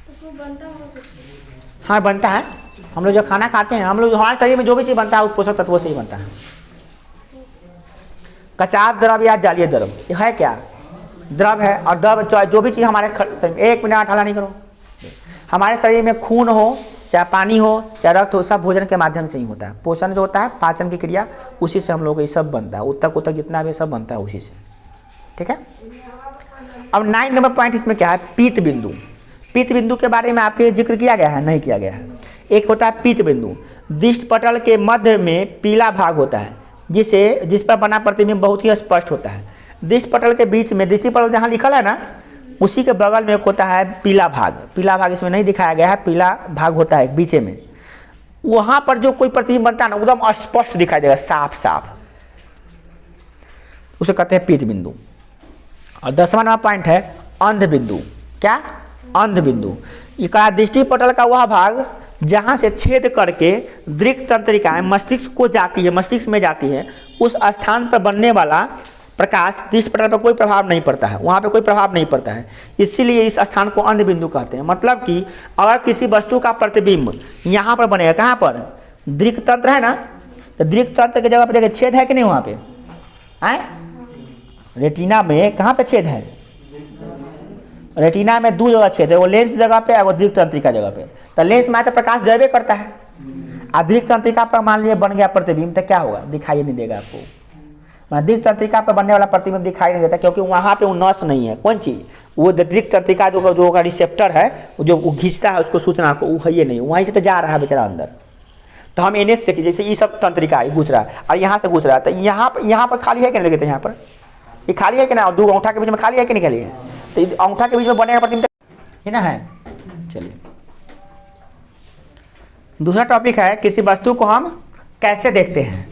हाँ बनता है, हम लोग जो खाना खाते हैं, हम लोग हमारे शरीर में जो भी चीज़ बनता है वो पोषक तत्वों से ही बनता है। कचाप द्रव या जलीय द्रव ये है क्या? द्रव है, और द्रव जो भी चीज़ हमारे शरीर, 1 मिनट हल्ला नहीं करो, हमारे शरीर में खून हो चाहे पानी हो चाहे रक्त हो, सब भोजन के माध्यम से ही होता है। पोषण जो होता है, पाचन की क्रिया, उसी से हम लोग ये सब बनता है, उत्तक जितना भी सब बनता है उसी से। ठीक है, अब 9 नंबर पॉइंट इसमें क्या है? पीत बिंदु। पीत बिंदु के बारे में आपके जिक्र किया गया है? नहीं किया गया है। एक होता है पीत बिंदु, दृष्टि पटल के मध्य में पीला भाग होता है, जिस पर बना प्रतिबिंब बहुत ही स्पष्ट होता है। दृष्टि पटल के बीच में, दृष्टि पटल जहाँ लिखा है ना, उसी के बगल में एक होता है पीला भाग। पीला भाग इसमें नहीं दिखाया गया है, पीला भाग होता है बीच में। वहाँ पर जो कोई प्रतिबिंब बनता है ना, एकदम स्पष्ट दिखाई देगा, साफ साफ, उसे कहते हैं पीत बिंदु। और 10वां नंबर पॉइंट है अंध बिंदु। क्या? अंध बिंदु। ये कहा दृष्टि पटल का वह भाग जहाँ से छेद करके दृक् तंत्रिकाएं मस्तिष्क को जाती है, मस्तिष्क में जाती है, उस स्थान पर बनने वाला प्रकाश दृष्टि पटल पर कोई प्रभाव नहीं पड़ता है, वहाँ पे कोई प्रभाव नहीं पड़ता है, इसीलिए इस स्थान को अंध बिंदु कहते हैं। मतलब कि अगर किसी वस्तु का प्रतिबिंब यहाँ पर बनेगा, कहाँ पर? दृक् तंत्र है ना, तो दृक् तंत्र की जगह पर देखिए छेद है कि नहीं? वहाँ पे है, रेटिना में कहाँ पे छेद है? रेटिना में 2 जगह छेद है, वो लेंस जगह पे और वो दृक् तंत्रिका जगह पे। तो लेंस में तो प्रकाश जयबे करता है, और दृक् तंत्रिका पर मान लीजिए बन गया प्रतिबिंब, तो क्या होगा? दिखाई नहीं देगा आपको। दृक् तंत्रिका पर बनने वाला प्रतिबिंब दिखाई नहीं देता, क्योंकि वहाँ पे वो नस नहीं है। कौन चीज़? वो दृक् तंत्रिका जो का रिसेप्टर है, जो वो खींचता है उसको सूचना को, वो है ये नहीं, वहीं से तो जा रहा है बेचारा अंदर। तो हम एनएस से देखिए, जैसे ये सब तंत्रिका है घुस रहा है और यहाँ से घुस रहा है, तो यहाँ पर खाली है कि नहीं? देखते यहाँ पर ये खाली है कि ना, और 2 अंगूठा के बीच में खाली है कि नहीं? खाली है, तो अंगूठा के बीच में बनेगा प्रतिबिंब है ना, है। चलिए दूसरा टॉपिक है किसी वस्तु को हम कैसे देखते हैं।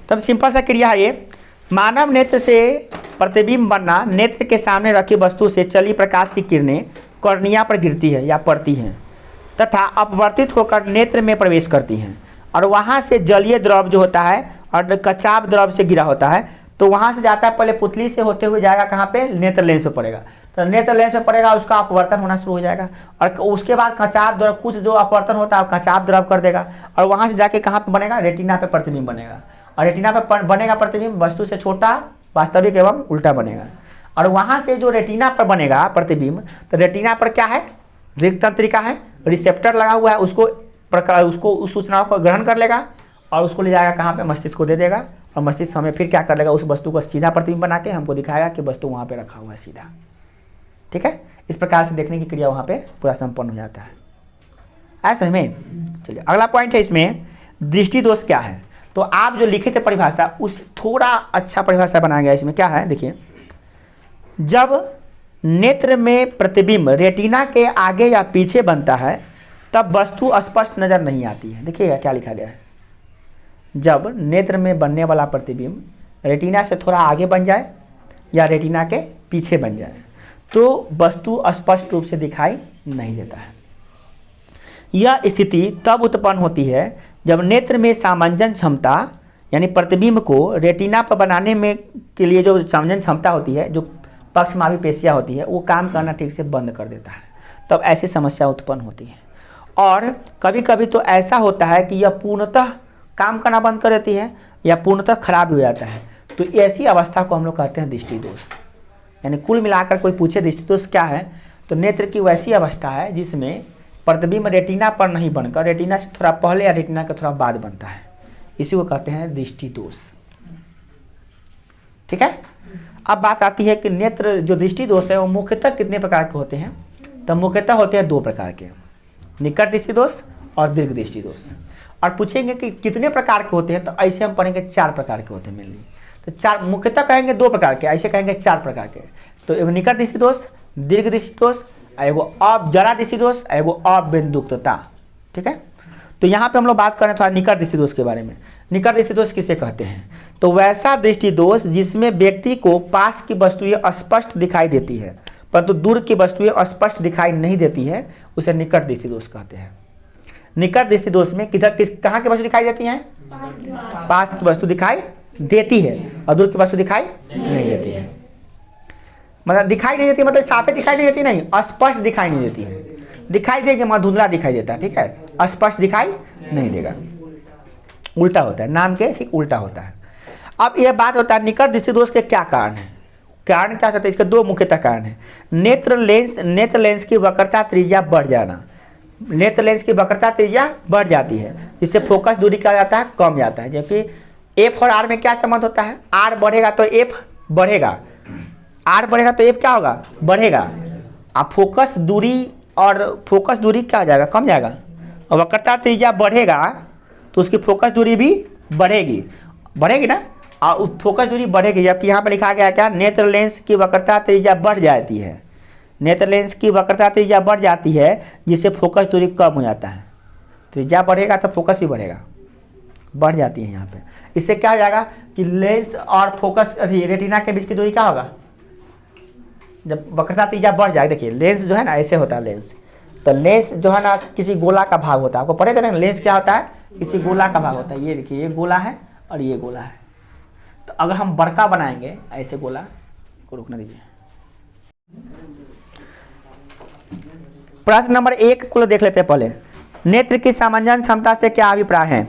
तो अब सिंपल सा क्रिया है ये, मानव नेत्र से प्रतिबिंब बनना, नेत्र के सामने रखी वस्तु से चली प्रकाश की किरणें कॉर्निया पर गिरती है या पड़ती हैं तथा अपवर्तित होकर नेत्र में प्रवेश करती हैं, और वहाँ से जलीय द्रव जो होता है और कचाप द्रव से गिरा होता है, तो वहाँ से जाता है, पहले पुतली से होते हुए जाएगा कहाँ पे? नेत्र लेंस पे पड़ेगा, तो नेत्र लेंस पे पड़ेगा, उसका अपवर्तन होना शुरू हो जाएगा, और उसके बाद कचाप द्रव, कुछ जो अपवर्तन होता है कचाप द्रव कर देगा, और वहाँ से जाके कहाँ पे बनेगा? रेटिना पे प्रतिबिंब बनेगा, और रेटिना पे बनेगा प्रतिबिंब वस्तु से छोटा, वास्तविक एवं उल्टा बनेगा। और वहाँ से जो रेटिना पर बनेगा प्रतिबिंब, तो रेटिना पर क्या है? दृक् तंत्रिका है, रिसेप्टर लगा हुआ है, उसको उस सूचनाओं को ग्रहण कर लेगा और उसको ले जाएगा कहाँ पे? मस्तिष्क को दे देगा, और मस्तिष्क हमें फिर क्या कर लेगा? उस वस्तु को सीधा प्रतिबिंब बना के हमको दिखाएगा कि वस्तु वहाँ पे रखा हुआ है सीधा। ठीक है, इस प्रकार से देखने की क्रिया वहाँ पे पूरा संपन्न हो जाता है। आया समझ में? चलिए अगला पॉइंट है इसमें, दृष्टि दोष क्या है। तो आप जो लिखे थे परिभाषा, उस थोड़ा अच्छा परिभाषा बनाया गया इसमें। क्या है देखिए, जब नेत्र में प्रतिबिंब रेटिना के आगे या पीछे बनता है तब वस्तु स्पष्ट नजर नहीं आती है। देखिएगा क्या लिखा गया है, जब नेत्र में बनने वाला प्रतिबिंब रेटिना से थोड़ा आगे बन जाए या रेटिना के पीछे बन जाए तो वस्तु स्पष्ट रूप से दिखाई नहीं देता है। यह स्थिति तब उत्पन्न होती है जब नेत्र में सामंजन क्षमता, यानी प्रतिबिंब को रेटिना पर बनाने में के लिए जो सामंजन क्षमता होती है, जो पक्षमापी पेशियाँ होती है, वो काम करना ठीक से बंद कर देता है, तब ऐसी समस्या उत्पन्न होती है। और कभी कभी तो ऐसा होता है कि यह पूर्णतः काम करना बंद कर देती है या पूर्णतः खराब हो जाता है, तो ऐसी अवस्था को हम लोग कहते हैं दृष्टि दोष। यानी कुल मिलाकर कोई पूछे दृष्टि दोष क्या है, तो नेत्र की वैसी अवस्था है जिसमें प्रतिबिंब रेटिना पर नहीं बनकर रेटिना से थोड़ा पहले या रेटिना के थोड़ा बाद बनता है, इसी को कहते हैं दृष्टि दोष। ठीक है, अब बात आती है कि नेत्र जो दृष्टि दोष है वो मुख्यतः कितने प्रकार के होते हैं। तो मुख्यतः होते हैं 2 प्रकार के, निकट दृष्टि दोष और दीर्घ दृष्टि दोष। और पूछेंगे कि कितने प्रकार के होते हैं, तो ऐसे हम पढ़ेंगे 4 प्रकार के होते हैं मेनली। तो 4 मुख्यतः कहेंगे 2 प्रकार के, ऐसे कहेंगे 4 प्रकार के। तो एगो निकट दृष्टि दोष, दीर्घ दृष्टि दोष, एगो जरा दृष्टि दोष, एगो अबिंदुकता। ठीक है, तो यहाँ पे हम लोग बात करें थोड़ा निकट दृष्टि दोष के बारे में। निकट दृष्टि दोष किसे कहते हैं? तो वैसा दृष्टि दोष जिसमें व्यक्ति को पास की वस्तुएं स्पष्ट दिखाई देती है परंतु दूर की वस्तुएं स्पष्ट दिखाई नहीं देती है, उसे निकट दृष्टि दोष कहते हैं। निकट दृष्टि दोष में कहाँ की वस्तु दिखाई देती है? पास की वस्तु दिखाई देती है और दूर की वस्तु दिखाई नहीं देती है। मतलब दिखाई नहीं देती मतलब साफे दिखाई नहीं देती नहीं, स्पष्ट दिखाई नहीं देती है। दिखाई देगी मगर धुंधला दिखाई देता है। ठीक है, स्पष्ट दिखाई नहीं देगा, उल्टा होता है, नाम के ठीक उल्टा होता है। अब यह बात होता है निकट दृष्टि दोष के क्या कारण है? कारण क्या होता है? इसके 2 मुख्यतः कारण है। नेत्र लेंस की वक्रता त्रिज्या बढ़ जाना। नेत्र लेंस की वक्रता त्रिज्या बढ़ जाती है, इससे फोकस दूरी क्या जाता है? कम जाता है। जबकि एफ और आर में क्या संबंध होता है? आर बढ़ेगा तो एफ बढ़ेगा, आर बढ़ेगा तो एफ क्या होगा? बढ़ेगा। अब फोकस दूरी क्या हो जाएगा? कम जाएगा। और वक्रता त्रिज्या बढ़ेगा तो उसकी फोकस दूरी भी बढ़ेगी ना, और फोकस दूरी बढ़ेगी। जबकि यहाँ पर लिखा गया क्या? नेत्र लेंस की वक्रता त्रिज्या बढ़ जाती है। नेत्र लेंस की वक्रता त्रिज्या बढ़ जाती है जिससे फोकस दूरी कम हो जाता है। त्रिज्या बढ़ेगा तो फोकस भी बढ़ जाती है यहाँ पे। इससे क्या हो जाएगा कि लेंस और फोकस रेटिना के बीच की दूरी क्या होगा? जब वक्रता त्रिज्या बढ़ जाए, देखिए लेंस जो है ना ऐसे होता है लेंस, तो लेंस जो है ना किसी गोला का भाग होता है। आपको पढ़े थे ना लेंस क्या होता है? किसी गोला का भाग होता है। ये देखिए ये गोला है और ये गोला है। तो अगर हम बड़का बनाएंगे ऐसे गोला को, रुकना दीजिए। प्रश्न नंबर 1 को देख लेते हैं पहले। नेत्र की सामंजस्य क्षमता से क्या अभिप्राय है?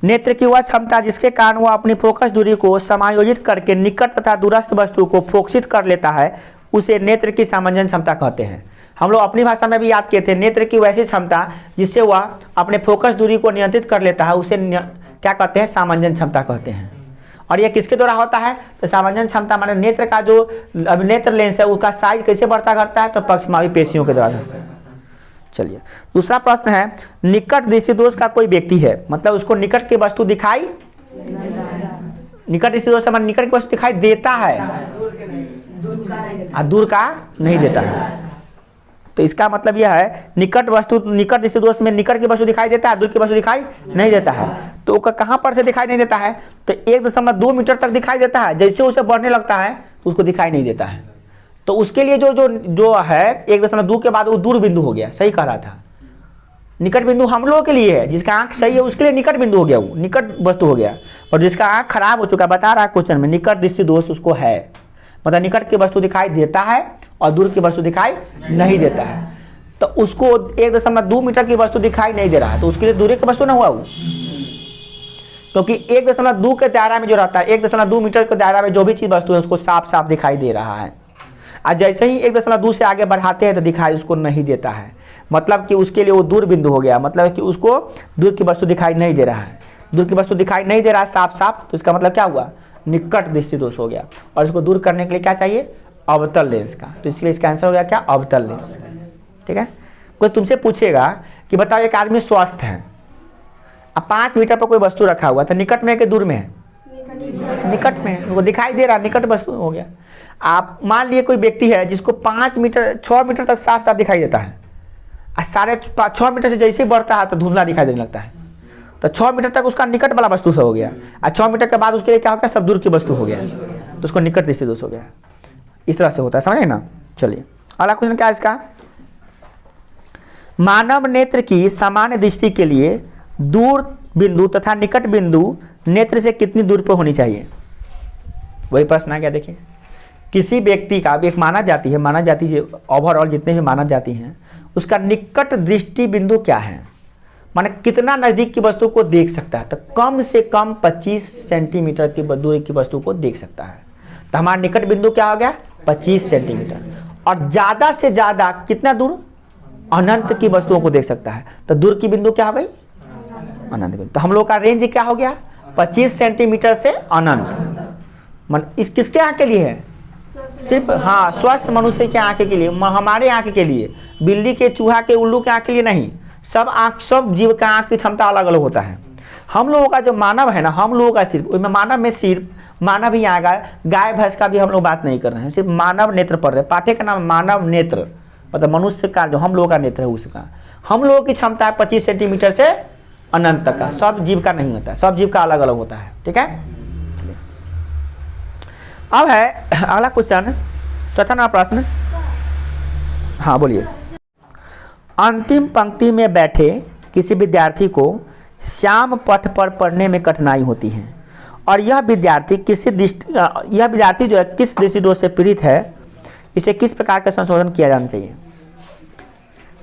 नेत्र की वह क्षमता जिसके कारण वह अपनी फोकस दूरी को समायोजित करके निकट तथा दूरस्थ वस्तु को फोकसित कर लेता है, उसे नेत्र की सामंजस्य क्षमता कहते हैं। हम लोग अपनी भाषा में भी याद किए थे, नेत्र की वैसी क्षमता जिससे वह अपने फोकस दूरी को नियंत्रित कर लेता है, उसे क्या कहते हैं? सामंजस्य क्षमता कहते हैं। और यह किसके द्वारा होता है? तो सामंजस्य क्षमता माने नेत्र का जो नेत्र लेंस है उसका साइज कैसे बढ़ता करता है? तो पक्षमावी पेशियों के द्वारा होता है। चलिए दूसरा प्रश्न है, निकट दृष्टि दोष का कोई व्यक्ति है, मतलब उसको निकट की वस्तु दिखाई, निकट दृष्टि दोष से निकट की वस्तु दिखाई देता है और दूर का नहीं देता है। तो इसका मतलब यह है निकट दृष्टि दोष में निकट की वस्तु दिखाई देता है, दूर की वस्तु दिखाई नहीं देता है। तो कहाँ पर से दिखाई नहीं देता है? तो 1.2 मीटर तक दिखाई देता है, जैसे उसे बढ़ने लगता है तो उसको दिखाई नहीं देता है। तो उसके लिए जो है 1.2 के बाद वो दूर बिंदु हो गया। सही कह रहा था, निकट बिंदु हम लोगों के लिए है, जिसका आंख सही है उसके लिए निकट बिंदु हो गया, वो निकट वस्तु हो गया। और जिसका आंख खराब हो चुका, बता रहा है क्वेश्चन में, निकट दृष्टि दोष उसको है, मतलब निकट की वस्तु दिखाई देता है और दूर की वस्तु दिखाई नहीं देता है। तो उसको 1.2 मीटर की वस्तु दिखाई नहीं दे रहा है, तो उसके लिए दूरी की वस्तु ना हुआ वो, क्योंकि 1.2 के दायरा में जो रहता है, 1.2 मीटर के दायरा में जो भी चीज वस्तु है उसको साफ साफ दिखाई दे रहा है। और जैसे ही 1.2 से आगे बढ़ाते हैं तो दिखाई उसको नहीं देता है, मतलब कि उसके लिए वो दूर बिंदु हो गया, मतलब कि उसको दूर की वस्तु दिखाई नहीं दे रहा है। दूर की वस्तु दिखाई नहीं दे रहा है साफ साफ, तो इसका मतलब क्या हुआ? निकट दृष्टि दोष हो गया। और इसको दूर करने के लिए क्या चाहिए? अवतल लेंस का। तो इसके लिए इसका आंसर हो गया क्या? अवतल लेंस। ठीक है, कोई तुमसे पूछेगा कि बताओ एक आदमी स्वस्थ है, अब 5 मीटर पर कोई वस्तु रखा हुआ था, निकट में है कि दूर में है? निकट में है, वो दिखाई दे रहा, निकट वस्तु हो गया। आप मान लिए कोई व्यक्ति है जिसको 5 मीटर 6 मीटर तक साफ साफ दिखाई देता है, और 6.5 मीटर से जैसे ही बढ़ता है तो धुंधला दिखाई देने लगता है। तो 6 मीटर तक उसका निकट वाला वस्तु से हो गया, और 6 मीटर के बाद उसके लिए क्या हो गया? सब दूर की वस्तु हो गया, तो उसको निकट दृष्टि दोष हो गया। इस तरह से होता है, समझे ना? चलिए अगला क्वेश्चन क्या है इसका? मानव नेत्र की सामान्य दृष्टि के लिए दूर बिंदु तथा निकट बिंदु नेत्र से कितनी दूर पर होनी चाहिए? वही प्रश्न आ गया। देखिए किसी व्यक्ति का एक मानव जाति ओवरऑल जितने भी मानव जाति हैं उसका निकट दृष्टि बिंदु क्या है, माने कितना नजदीक की वस्तु को देख सकता है? तो कम से कम 25 सेंटीमीटर की दूरी की वस्तु को देख सकता है। तो हमारा निकट बिंदु क्या हो गया? 25 सेंटीमीटर। और ज्यादा से ज्यादा कितना दूर? अनंत की वस्तुओं को देख सकता है। तो दूर की बिंदु क्या हो गई? अनंत बिंदु। तो हम लोग का रेंज क्या हो गया? 25 सेंटीमीटर से अनंत। इस किसके आंख के लिए है? सिर्फ स्वस्थ मनुष्य के आंख के लिए, हमारे आंख के लिए, बिल्ली के, चूहा के, उल्लू के आंख के लिए नहीं, सब जीव का आँख की क्षमता अलग अलग होता है। हम लोगों का जो मानव है ना, हम लोगों का सिर्फ उसमें मानव में सिर्फ मानव ही आएगा, गाय भैंस का भी हम लोग बात नहीं कर रहे हैं, सिर्फ मानव नेत्र पढ़ रहे हैं। पाठ्य का नाम मानव नेत्र, मतलब मनुष्य का जो हम लोगों का नेत्र है उसका। हम लोगों की क्षमता है 25 सेंटीमीटर से अनंत तक का, सब जीव का नहीं होता, सब जीव का अलग अलग होता है। ठीक है, अब है अगला क्वेश्चन, चौथा नंबर प्रश्न। हाँ बोलिए। अंतिम पंक्ति में बैठे किसी विद्यार्थी को श्याम पथ पर पढ़ने में कठिनाई होती है और यह विद्यार्थी जो है किस दृष्टिदोष से पीड़ित है, इसे किस प्रकार का संशोधन किया जाना चाहिए।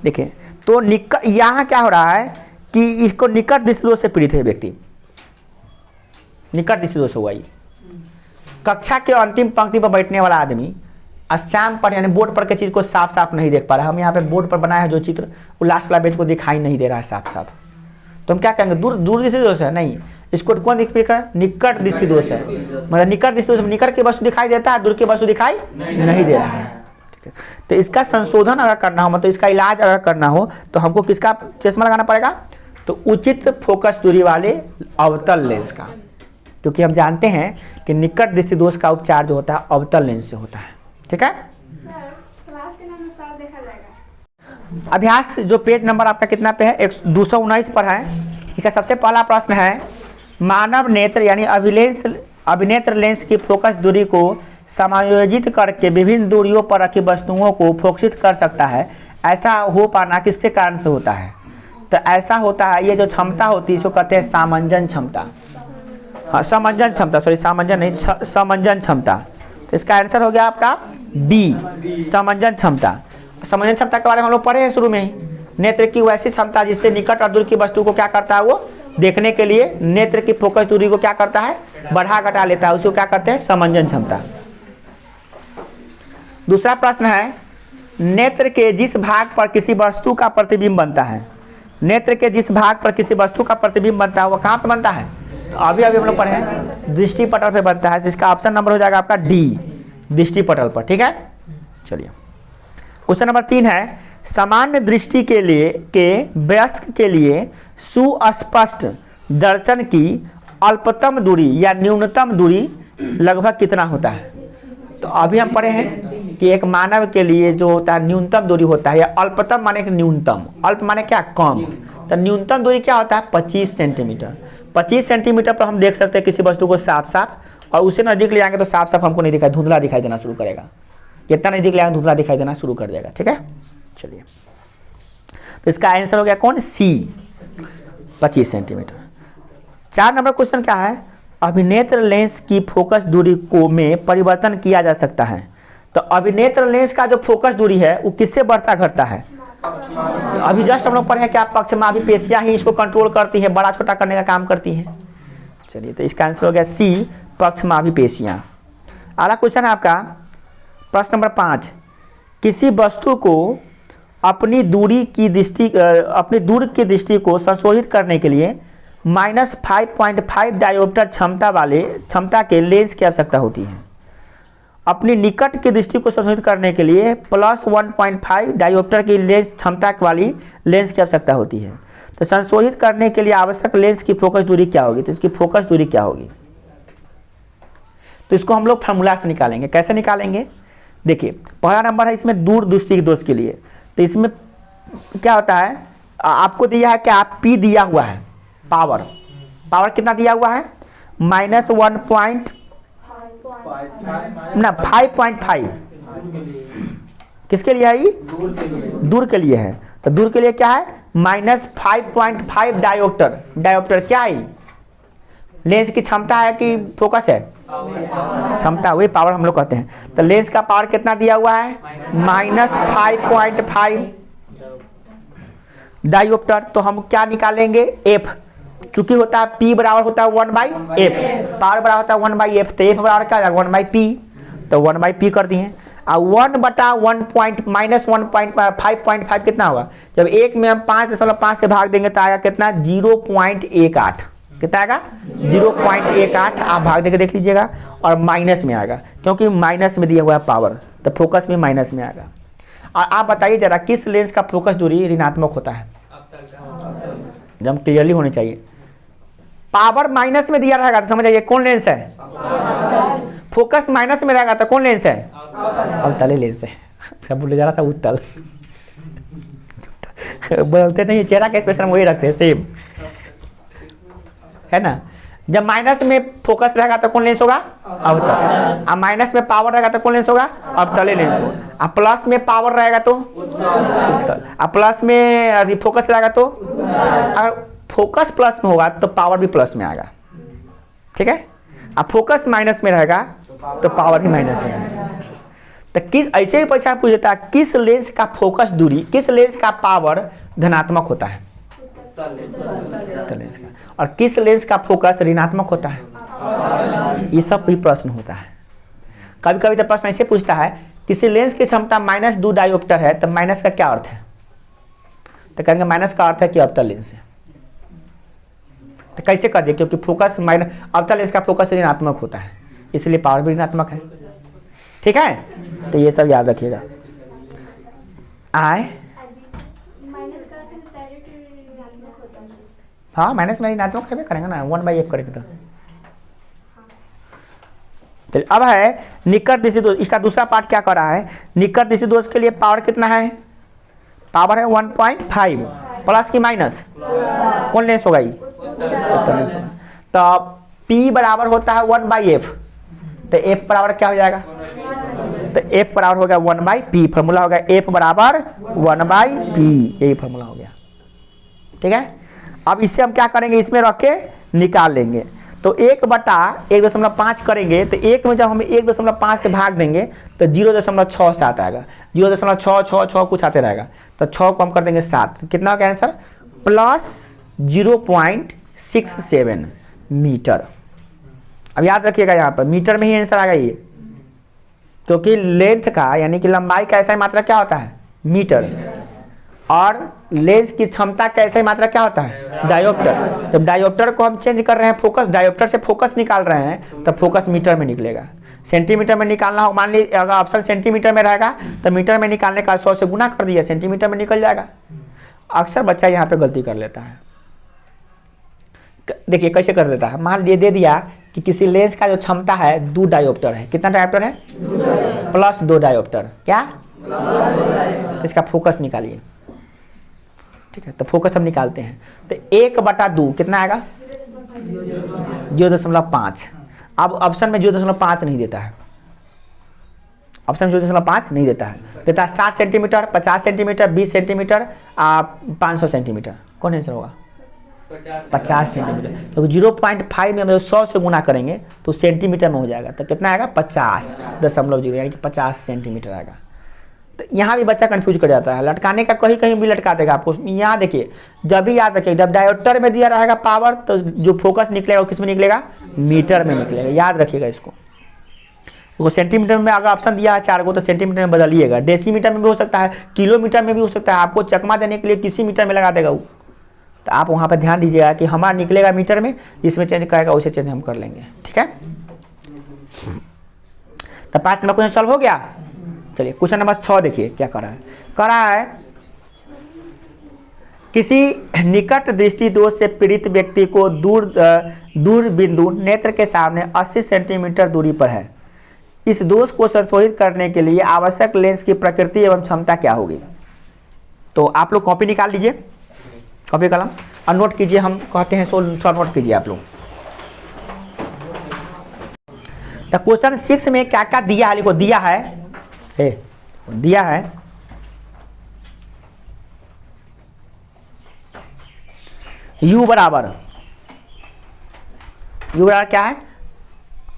देखिए तो यहाँ क्या हो रहा है कि इसको निकट दृष्टिदोष से पीड़ित है व्यक्ति, निकट दृष्टिदोष हुआ ये। कक्षा के अंतिम पंक्ति पर बैठने वाला आदमी श्याम पथ यानी बोर्ड पर के चीज को साफ साफ नहीं देख पा रहा है। हम यहाँ पे बोर्ड पर बनाया है जो चित्र, वो लास्ट वाला बेंच को दिखाई नहीं दे रहा है साफ साफ, तो हम क्या कहेंगे, दूर दृष्टि दोष है। नहीं, इसको कौन दिखेगा, निकट दृष्टि दोष है। मतलब निकट दृष्टि दोष, निकट की वस्तु दिखाई देता है, दूर की वस्तु दिखाई नहीं दे रहा है। ठीक है, तो इसका संशोधन अगर करना हो, मतलब इसका इलाज अगर करना हो, तो हमको किसका चश्मा लगाना पड़ेगा, तो उचित फोकस दूरी वाले अवतल लेंस का, क्योंकि हम जानते हैं कि निकट दृष्टि दोष का उपचार जो होता है अवतल लेंस से होता है। ठीक है, क्लास के अनुसार देखा जाएगा। अभ्यास जो पेज नंबर आपका कितना पे है, 219 पर है। इसका सबसे पहला प्रश्न है, मानव नेत्र यानी अभिनेत्र लेंस की फोकस दूरी को समायोजित करके विभिन्न दूरियों पर रखी वस्तुओं को फोकसित कर सकता है, ऐसा हो पाना किसके कारण से होता है। तो ऐसा होता है, ये जो क्षमता होती है इसको कहते हैं सामंजन क्षमता। हाँ, समंजन क्षमता, सॉरी सामंजन नहीं, समंजन क्षमता। तो इसका आंसर हो गया आपका बी, समंजन क्षमता। समंजन क्षमता के बारे में हम लोग पढ़े हैं शुरू में ही। नेत्र की वैसी क्षमता जिससे निकट और दूर की वस्तु को क्या करता है, वो देखने के लिए नेत्र की फोकस दूरी को क्या करता है, बढ़ा घटा लेता है, उसको क्या कहते हैं, समंजन क्षमता। दूसरा प्रश्न है, नेत्र के जिस भाग पर किसी वस्तु का प्रतिबिंब बनता है, नेत्र के जिस भाग पर किसी वस्तु का प्रतिबिंब बनता है वो कहाँ पे बनता है, तो अभी हम लोग पढ़े हैं दृष्टि पटल पे बनता है। जिसका ऑप्शन नंबर हो जाएगा आपका डी, दृष्टि पटल पर। ठीक है, चलिए क्वेश्चन नंबर 3 है, सामान्य दृष्टि के वयस्क के लिए सुस्पष्ट दर्शन की अल्पतम दूरी या न्यूनतम दूरी लगभग कितना होता है। तो अभी हम पढ़े हैं कि एक मानव के लिए जो होता है न्यूनतम दूरी होता है, या अल्पतम माने कि न्यूनतम, अल्प माने क्या, कम, तो न्यूनतम दूरी क्या होता है, 25 सेंटीमीटर। 25 सेंटीमीटर पर हम देख सकते हैं किसी वस्तु को साफ साफ, और उसे नजदीक ले जाएंगे तो साफ साफ हमको नहीं दिखाई, धुंधला दिखाई देना शुरू करेगा। कितना नजदीक ले आएंगे धुंधला दिखाई देना शुरू कर देगा। ठीक है, चलिए तो इसका आंसर हो गया कौन, सी, 25 सेंटीमीटर। 4 नंबर क्वेश्चन क्या है, अभिनेत्र लेंस की फोकस दूरी को में परिवर्तन किया जा सकता है। तो अभिनेत्र लेंस का जो फोकस दूरी है वो किससे बढ़ता घटता है। तो अभी जस्ट हम लोग पढ़े हैं कि आप पक्षमाभि पेशियां ही इसको कंट्रोल करती है, बड़ा छोटा करने का काम करती हैं। चलिए तो इसका आंसर हो गया सी, पक्षमाभि पेशियां। अगला क्वेश्चन है आपका प्रश्न नंबर 5, किसी वस्तु को अपनी दूर की दृष्टि को संशोधित करने के लिए -5.5 डायोप्टर क्षमता के लेंस की आवश्यकता होती है। अपनी निकट की दृष्टि को संशोधित करने के लिए +1.5 डायोप्टर की लेंस क्षमता वाली लेंस की आवश्यकता होती है। तो संशोधित करने के लिए आवश्यक लेंस की फोकस दूरी क्या होगी, तो इसकी फोकस दूरी क्या होगी, तो इसको हम लोग फार्मूला से निकालेंगे। कैसे निकालेंगे, देखिए पहला नंबर है इसमें दूर दृष्टि दोष के लिए। तो इसमें क्या होता है, आपको दिया है कि आप P दिया हुआ है, पावर कितना दिया हुआ है, -5.5 किसके लिए है, ये दूर के लिए है। तो दूर के लिए क्या है, -5.5 डायोप्टर क्या है, लेंस की क्षमता है कि फोकस है, क्षमता, वही पावर हम लोग कहते हैं। तो लेंस का पावर कितना दिया हुआ है, -5.5 डायोप्टर। तो हम क्या निकालेंगे, एफ, चूंकि होता है P बराबर होता है 1/f, पावर बराबर होता है 1/f, तो F बराबर क्या, 1/P, तो 1/P कर दिए। और 1/1.5 कितना होगा, जब एक में हम 5.5 से भाग देंगे तो आएगा कितना, 0.18, कितना आएगा, 0.18। आप भाग देके देख लीजिएगा, और माइनस में आएगा क्योंकि माइनस में दिया हुआ है पावर, तो फोकस में माइनस में आएगा। और आप बताइए जरा किस लेंस का फोकस दूरी ऋणात्मक होता है, जब क्लियरली होनी चाहिए। पावर माइनस में दिया रहेगा तो समझ आइए कौन लेंस है, फोकस माइनस में रहेगा तो कौन लेंस है, अवतल लेंस है। सब बोले जा रहा था उत्तल बोलते नहीं, चेहरा का एक्सप्रेशन वही रखते हैं सेम, है ना। जब माइनस में फोकस रहेगा तो कौन लेंस होगा, अवतल। अब माइनस में पावर रहेगा तो कौन लेंस होगा, अवतल लेंस होगा। अब प्लस में पावर रहेगा तो उत्तल। अब प्लस में फोकस रहेगा तो, अगर फोकस प्लस में होगा तो पावर भी प्लस में आएगा, ठीक है। अब फोकस माइनस में रहेगा तो पावर भी माइनस में आएगा। तो किस, ऐसे ही परीक्षा पूछ देता है किस लेंस का फोकस दूरी, किस लेंस का पावर धनात्मक होता है, उत्तल लेंस का, और किस लेंस का फोकस ऋणात्मक होता है, ये सब भी प्रश्न होता है। कभी कभी तो प्रश्न ऐसे पूछता है किसी लेंस की क्षमता -2 डायोप्टर है, तो माइनस का क्या अर्थ है, तो कहेंगे माइनस का अर्थ है कि अवतल लेंस है। तो कैसे कर दिए, क्योंकि फोकस माइनस, अवतल लेंस का फोकस ऋणात्मक होता है, इसलिए पावर भी ऋणात्मक है, ठीक है। तो ये सब याद रखिएगा। आए माइनस का अर्थ डायरेक्ट ऋणात्मक होता है। हाँ, माइनस में ऋणात्मक है करेंगे ना, 1/f करेंगे तो। चलिए अब है निकट दृष्टि दोष। इसका दूसरा पार्ट क्या कर रहा है, निकट दृष्टि दोष के लिए पावर कितना है, पावर है 1.5 प्लस की माइनस, कौन लेंस होगा ये, तो P बराबर होता है 1/f, तो f बराबर क्या हो जाएगा, तो f बराबर हो गया 1/p, फॉर्मूला हो गया f बराबर 1/p, यही फॉर्मूला हो गया, ठीक है। अब इसे हम क्या करेंगे, इसमें रख के निकाल लेंगे। तो 1/1.5 करेंगे, तो 1 में जब हम 1.5 से भाग देंगे तो 0.67 आएगा, 0.666 कुछ आते रहेगा, तो 6 को हम कर देंगे 7, कितना हो गया आंसर, प्लस 0.67 मीटर। अब याद रखिएगा यहाँ पर मीटर में ही आंसर आएगा ये, क्योंकि लेंथ का यानी कि लंबाई का ऐसा ही मात्रा क्या होता है, मीटर, और लेंस की क्षमता का ऐसा ही मात्रा क्या होता है, डायोप्टर। जब डायोप्टर को हम चेंज कर रहे हैं, फोकस डायोप्टर से फोकस निकाल रहे हैं, तो फोकस मीटर में निकलेगा। सेंटीमीटर में निकालना हो, मान लीजिए अगर ऑप्शन सेंटीमीटर में रहेगा तो मीटर में निकालने का 100 से गुना कर दिया, सेंटीमीटर में निकल जाएगा। अक्सर बच्चा यहाँ पे गलती कर लेता है। देखिए कैसे कर देता है, मान लीजिए दे दिया कि किसी लेंस का जो क्षमता है 2 डायोप्टर है, कितना डायोप्टर है, प्लस 2 डायोप्टर, क्या, इसका फोकस निकालिए, ठीक है। तो फोकस हम निकालते हैं, तो 1/2 कितना आएगा, 0.5। अब ऑप्शन में 0.5 नहीं देता है, ऑप्शन 0.5 नहीं देता है, देता है 60 सेंटीमीटर, 50 सेंटीमीटर, 20 सेंटीमीटर, 500 सेंटीमीटर, कौन आंसर होगा, 50 सेंटीमीटर, क्योंकि 0.5 में हम 100 से गुना करेंगे तो सेंटीमीटर में हो जाएगा, तो कितना आएगा, 50.0 यानी कि 50 सेंटीमीटर आएगा। तो यहाँ भी बच्चा कंफ्यूज कर जाता है, लटकाने का कहीं कहीं भी लटका देगा आपको। यहाँ देखिए, जब भी याद रखिए, जब डायोप्टर में दिया रहेगा पावर, तो जो फोकस निकलेगा वो किस में निकलेगा, मीटर में निकलेगा, याद रखिएगा इसको। वो सेंटीमीटर में अगर ऑप्शन दिया है 4 को, तो सेंटीमीटर में बदलिएगा, डेसीमीटर में भी हो सकता है, किलोमीटर में भी हो सकता है, आपको चकमा देने के लिए किसी मीटर में लगा देगा वो। तो आप वहाँ पर ध्यान दीजिएगा कि हमारा निकलेगा मीटर में, जिसमें चेंज करेगा उसे चेंज हम कर लेंगे, ठीक है। तो 5 नंबर क्वेश्चन सॉल्व हो गया। चलिए क्वेश्चन नंबर 6 देखिए क्या कर रहा है, किसी निकट दृष्टि दोष से पीड़ित व्यक्ति को दूर बिंदु नेत्र के सामने 80 सेंटीमीटर दूरी पर है। इस दोष को संशोधित करने के लिए आवश्यक लेंस की प्रकृति एवं क्षमता क्या होगी। तो आप लोग कॉपी निकाल लीजिए, कॉपी कलम और नोट कीजिए, हम कहते हैं सो नोट कीजिए आप लोग। तो क्वेश्चन 6 में क्या क्या दिया है, लिखो, दिया है u बराबर क्या है,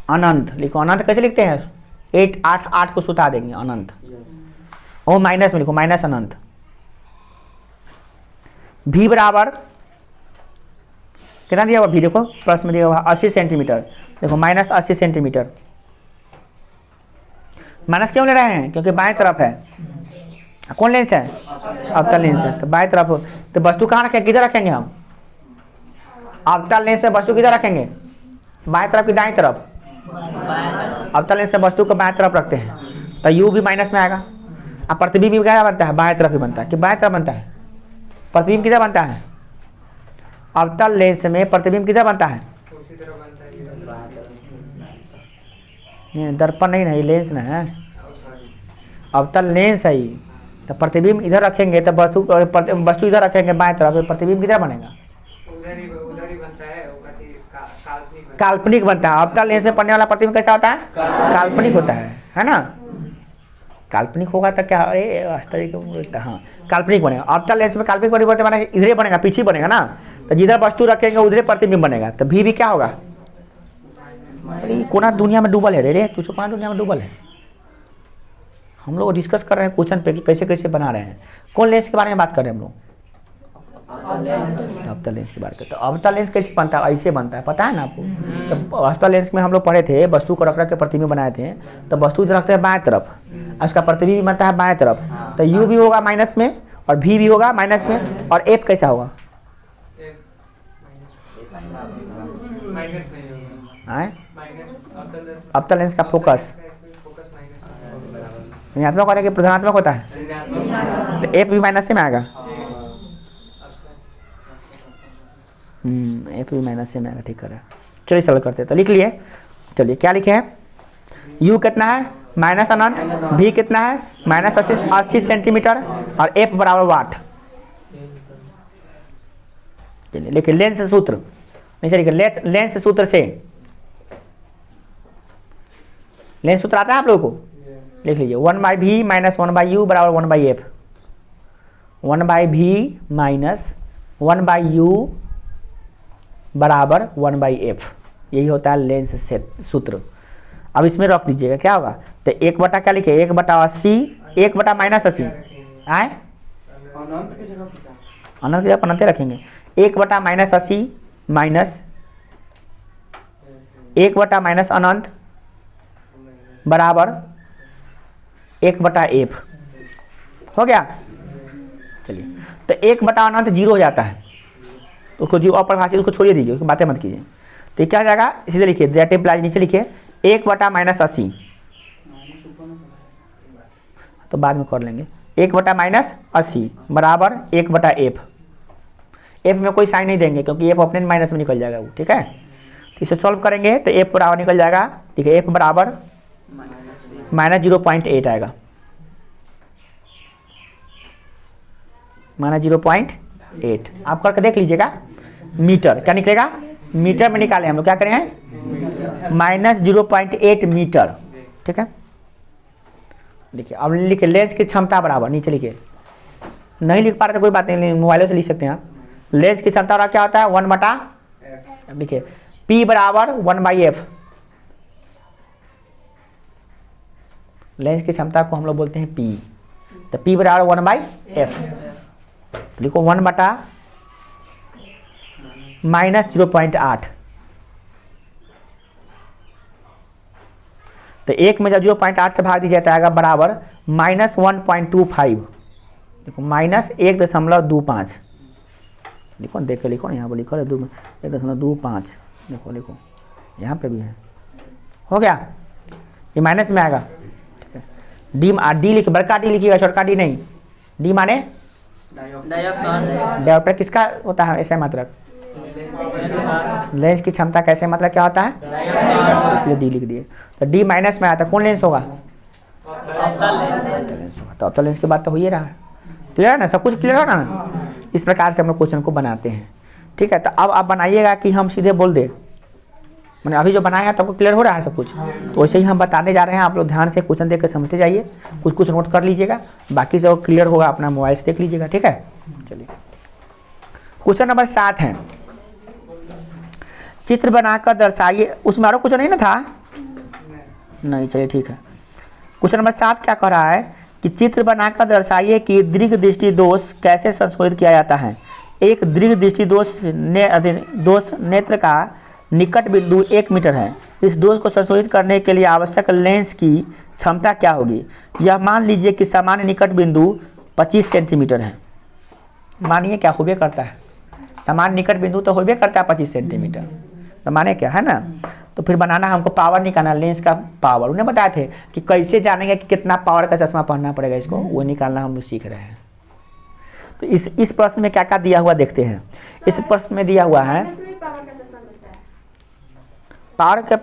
अनंत। लिखो अनंत कैसे लिखते हैं, 8 8 8 को सुता देंगे अनंत, और माइनस में लिखो माइनस अनंत। v बराबर कितना दिया हुआ, v देखो प्लस में दिया हुआ 80 सेंटीमीटर, देखो माइनस 80 सेंटीमीटर। माइनस क्यों ले रहे हैं, क्योंकि बाएं तरफ है, कौन लेंस है, अवतल लेंस है, तो बाएं तरफ हो। तो वस्तु कहाँ रखेंगे, किधर रखेंगे हम, अवतल लेंस से वस्तु किधर रखेंगे, बाएं तरफ की दाएं तरफ, अवतल लेंस से वस्तु को बाएं तरफ रखते हैं, तो u भी माइनस में आएगा। अब प्रतिबिंब भी क्या बनता है, बाएं तरफ ही बनता है, कि बाएं तरफ बनता है, प्रतिबिंब किधर बनता है, अवतल लेंस में प्रतिबिंब किधर बनता है? उसी तरह बनता है नहीं, दर्पण नहीं ना, ये लेंस ना है, सॉरी अवतल लेंस है ये। तो प्रतिबिंब इधर रखेंगे तो वस्तु इधर रखेंगे बाएं तरफ, तो प्रतिबिंब किधर बनेगा? उधर ही बनता है वो काल्पनिक बनता काल्पनिक बनता है। अवतल लेंस में पड़ने वाला प्रतिबिंब कैसा होता है? काल्पनिक होता है ना? काल्पनिक होगा तो क्या, अरे वास्तविक, हाँ काल्पनिक बनेगा। अवतल लेंस में काल्पनिक परिवर्तन बनेगा, इधर ही बनेगा, पीछे बनेगा ना। तो जिधर वस्तु रखेंगे उधर प्रतिबिंब बनेगा। तो भी क्या होगा? अरे कोना दुनिया में डूबल है रे, तुझे कोना दुनिया में डूबल है। हम लोग डिस्कस कर रहे हैं क्वेश्चन पे कि कैसे कैसे बना रहे हैं। कौन लेंस के बारे में बात कर रहे हैं हम लोग? अवतल लेंस की बात करते हैं। अवतल लेंस कैसे बनता है? ऐसे बनता है, पता है ना आपको? तो अवतल लेंस में हम लोग पढ़े थे, वस्तु को रख रख के प्रतिबिंब बनाए थे। तो वस्तु रखते हैं बाएं तरफ, उसका प्रतिबिंब बनता है बाएं तरफ। तो यू भी होगा माइनस में और भी होगा माइनस में, और एफ कैसा होगा? है माइनस नहीं होगा आए माइनस अवतल लेंस का फोकस फोकस माइनस ऋणात्मक होने के प्रधानात्मक होता है, ऋणात्मक तो एफ भी माइनस में आएगा। एफ भी माइनस से में आएगा, ठीक है। चलिए सॉल्व करते हैं। तो लिख लिए, चलिए क्या लिखे हैं? यू कितना है? माइनस अनंत। भी कितना है? माइनस 80 सेंटीमीटर, और एफ बराबर वाट। चलिए लिखिए लेंस सूत्र, नीचे लिखिए लेंस सूत्र से। लेंस सूत्र आता है आप लोगों को? लिख लीजिए 1/v माइनस 1/u बराबर 1/f। 1/v माइनस 1/u बराबर 1/f, यही होता है लेंस से सूत्र। अब इसमें रख दीजिएगा, क्या होगा? तो 1 बटा क्या लिखे? 1/80, 1 बटा माइनस 80 आए, अनंत की जगह अनंत की जगह अनंत रखेंगे। 1 बटा माइनस 80 माइनस 1 बटा माइनस अनंत बराबर 1/f हो गया। चलिए, तो 1 बटा अनंत 0 हो जाता है, उसको जो अपरिभाषित उसको छोड़िए दीजिए, उसकी बातें मत कीजिए। तो क्या हो जाएगा? सीधे लिखिए दैट इम्प्लाइज, नीचे लिखिए 1 बटा माइनस 80, तो बाद में कर लेंगे। 1 बटा माइनस 80 बराबर 1/f। एफ में कोई साइन नहीं देंगे क्योंकि एफ अपने माइनस में निकल जाएगा वो, ठीक है। तो इसे सॉल्व करेंगे तो एफ बराबर निकल जाएगा, ठीक है, एफ बराबर माइनस 0.8 आएगा, माइनस 0.8। आप करके देख लीजिएगा। मीटर क्या निकलेगा? मीटर में निकाले हम लोग, क्या करें हैं? माइनस 0.8 मीटर, ठीक है। देखिए अब लिखिए लेंस की क्षमता बराबर, नीचे लिखिए, नहीं लिख पा रहे तो कोई बात नहीं, मोबाइलों से लिख सकते हैं आप। लेंस की क्षमता बराबर क्या होता है? 1 बटा, देखिए P बराबर 1/f। लेंस की क्षमता को हम लोग बोलते हैं P, तो P बराबर 1/f। लिखो 1 बटा माइनस 0.8, तो 1 में जब 0.8 से भाग दिया जाता है बराबर माइनस 1.25। देखो माइनस 1.25, लिखो देख के लिखो ना, यहाँ पर लिखो 1.25, देखो लिखो यहाँ पे भी है, हो गया। ये माइनस में आएगा, ठीक है। डी लिखिए, बड़का डी लिखिएगा, छोटका डी नहीं। डी माने डायोप्टर किसका होता है ऐसा मात्रक? लेंस की क्षमता कैसे मात्रक क्या होता है? इसलिए डी लिख दिए। तो डी माइनस में आता, कौन लेंस होगा? लेंस होगा। तो अवतल लेंस की बात तो हो ही रहा है, क्लियर है ना? सब कुछ क्लियर है ना? इस प्रकार से हम लोग क्वेश्चन को बनाते हैं, ठीक है। तो अब आप बनाइएगा कि हम सीधे बोल दे, मैंने अभी जो बनाया है तो आपको क्लियर हो रहा है सब कुछ। तो वैसे ही हम बताने जा रहे हैं, आप लोग ध्यान से क्वेश्चन देख कर समझते जाइए, कुछ कुछ नोट कर लीजिएगा, बाकी सब क्लियर होगा अपना मोबाइल से देख लीजिएगा, ठीक है। चलिए क्वेश्चन नंबर 7 है, चित्र बनाकर दर्शाइए। उसमें और कुछ नहीं ना था? नहीं, चलिए ठीक है। क्वेश्चन नंबर 7 क्या कह रहा है कि चित्र बनाकर दर्शाइए कि दीर्घ दृष्टि दोष कैसे संशोधित किया जाता है। एक दीर्घ दृष्टि दोष नेत्र का निकट बिंदु 1 मीटर है। इस दोष को संशोधित करने के लिए आवश्यक लेंस की क्षमता क्या होगी? यह मान लीजिए कि सामान्य निकट बिंदु 25 सेंटीमीटर है। मानिए क्या होबे करता है, सामान्य निकट बिंदु तो होबे करता है 25 सेंटीमीटर, तो माने क्या है ना। तो फिर बनाना हमको पावर निकालना, लेंस का पावर। उन्हें बताए थे कि कैसे जानेंगे कि कितना पावर का चश्मा पहनना पड़ेगा, इसको वो निकालना हम लोग सीख रहे हैं। तो इस प्रश्न में क्या क्या दिया हुआ देखते हैं। इस प्रश्न में दिया हुआ है इसमें पावर का चश्मा मिलता है। पावर का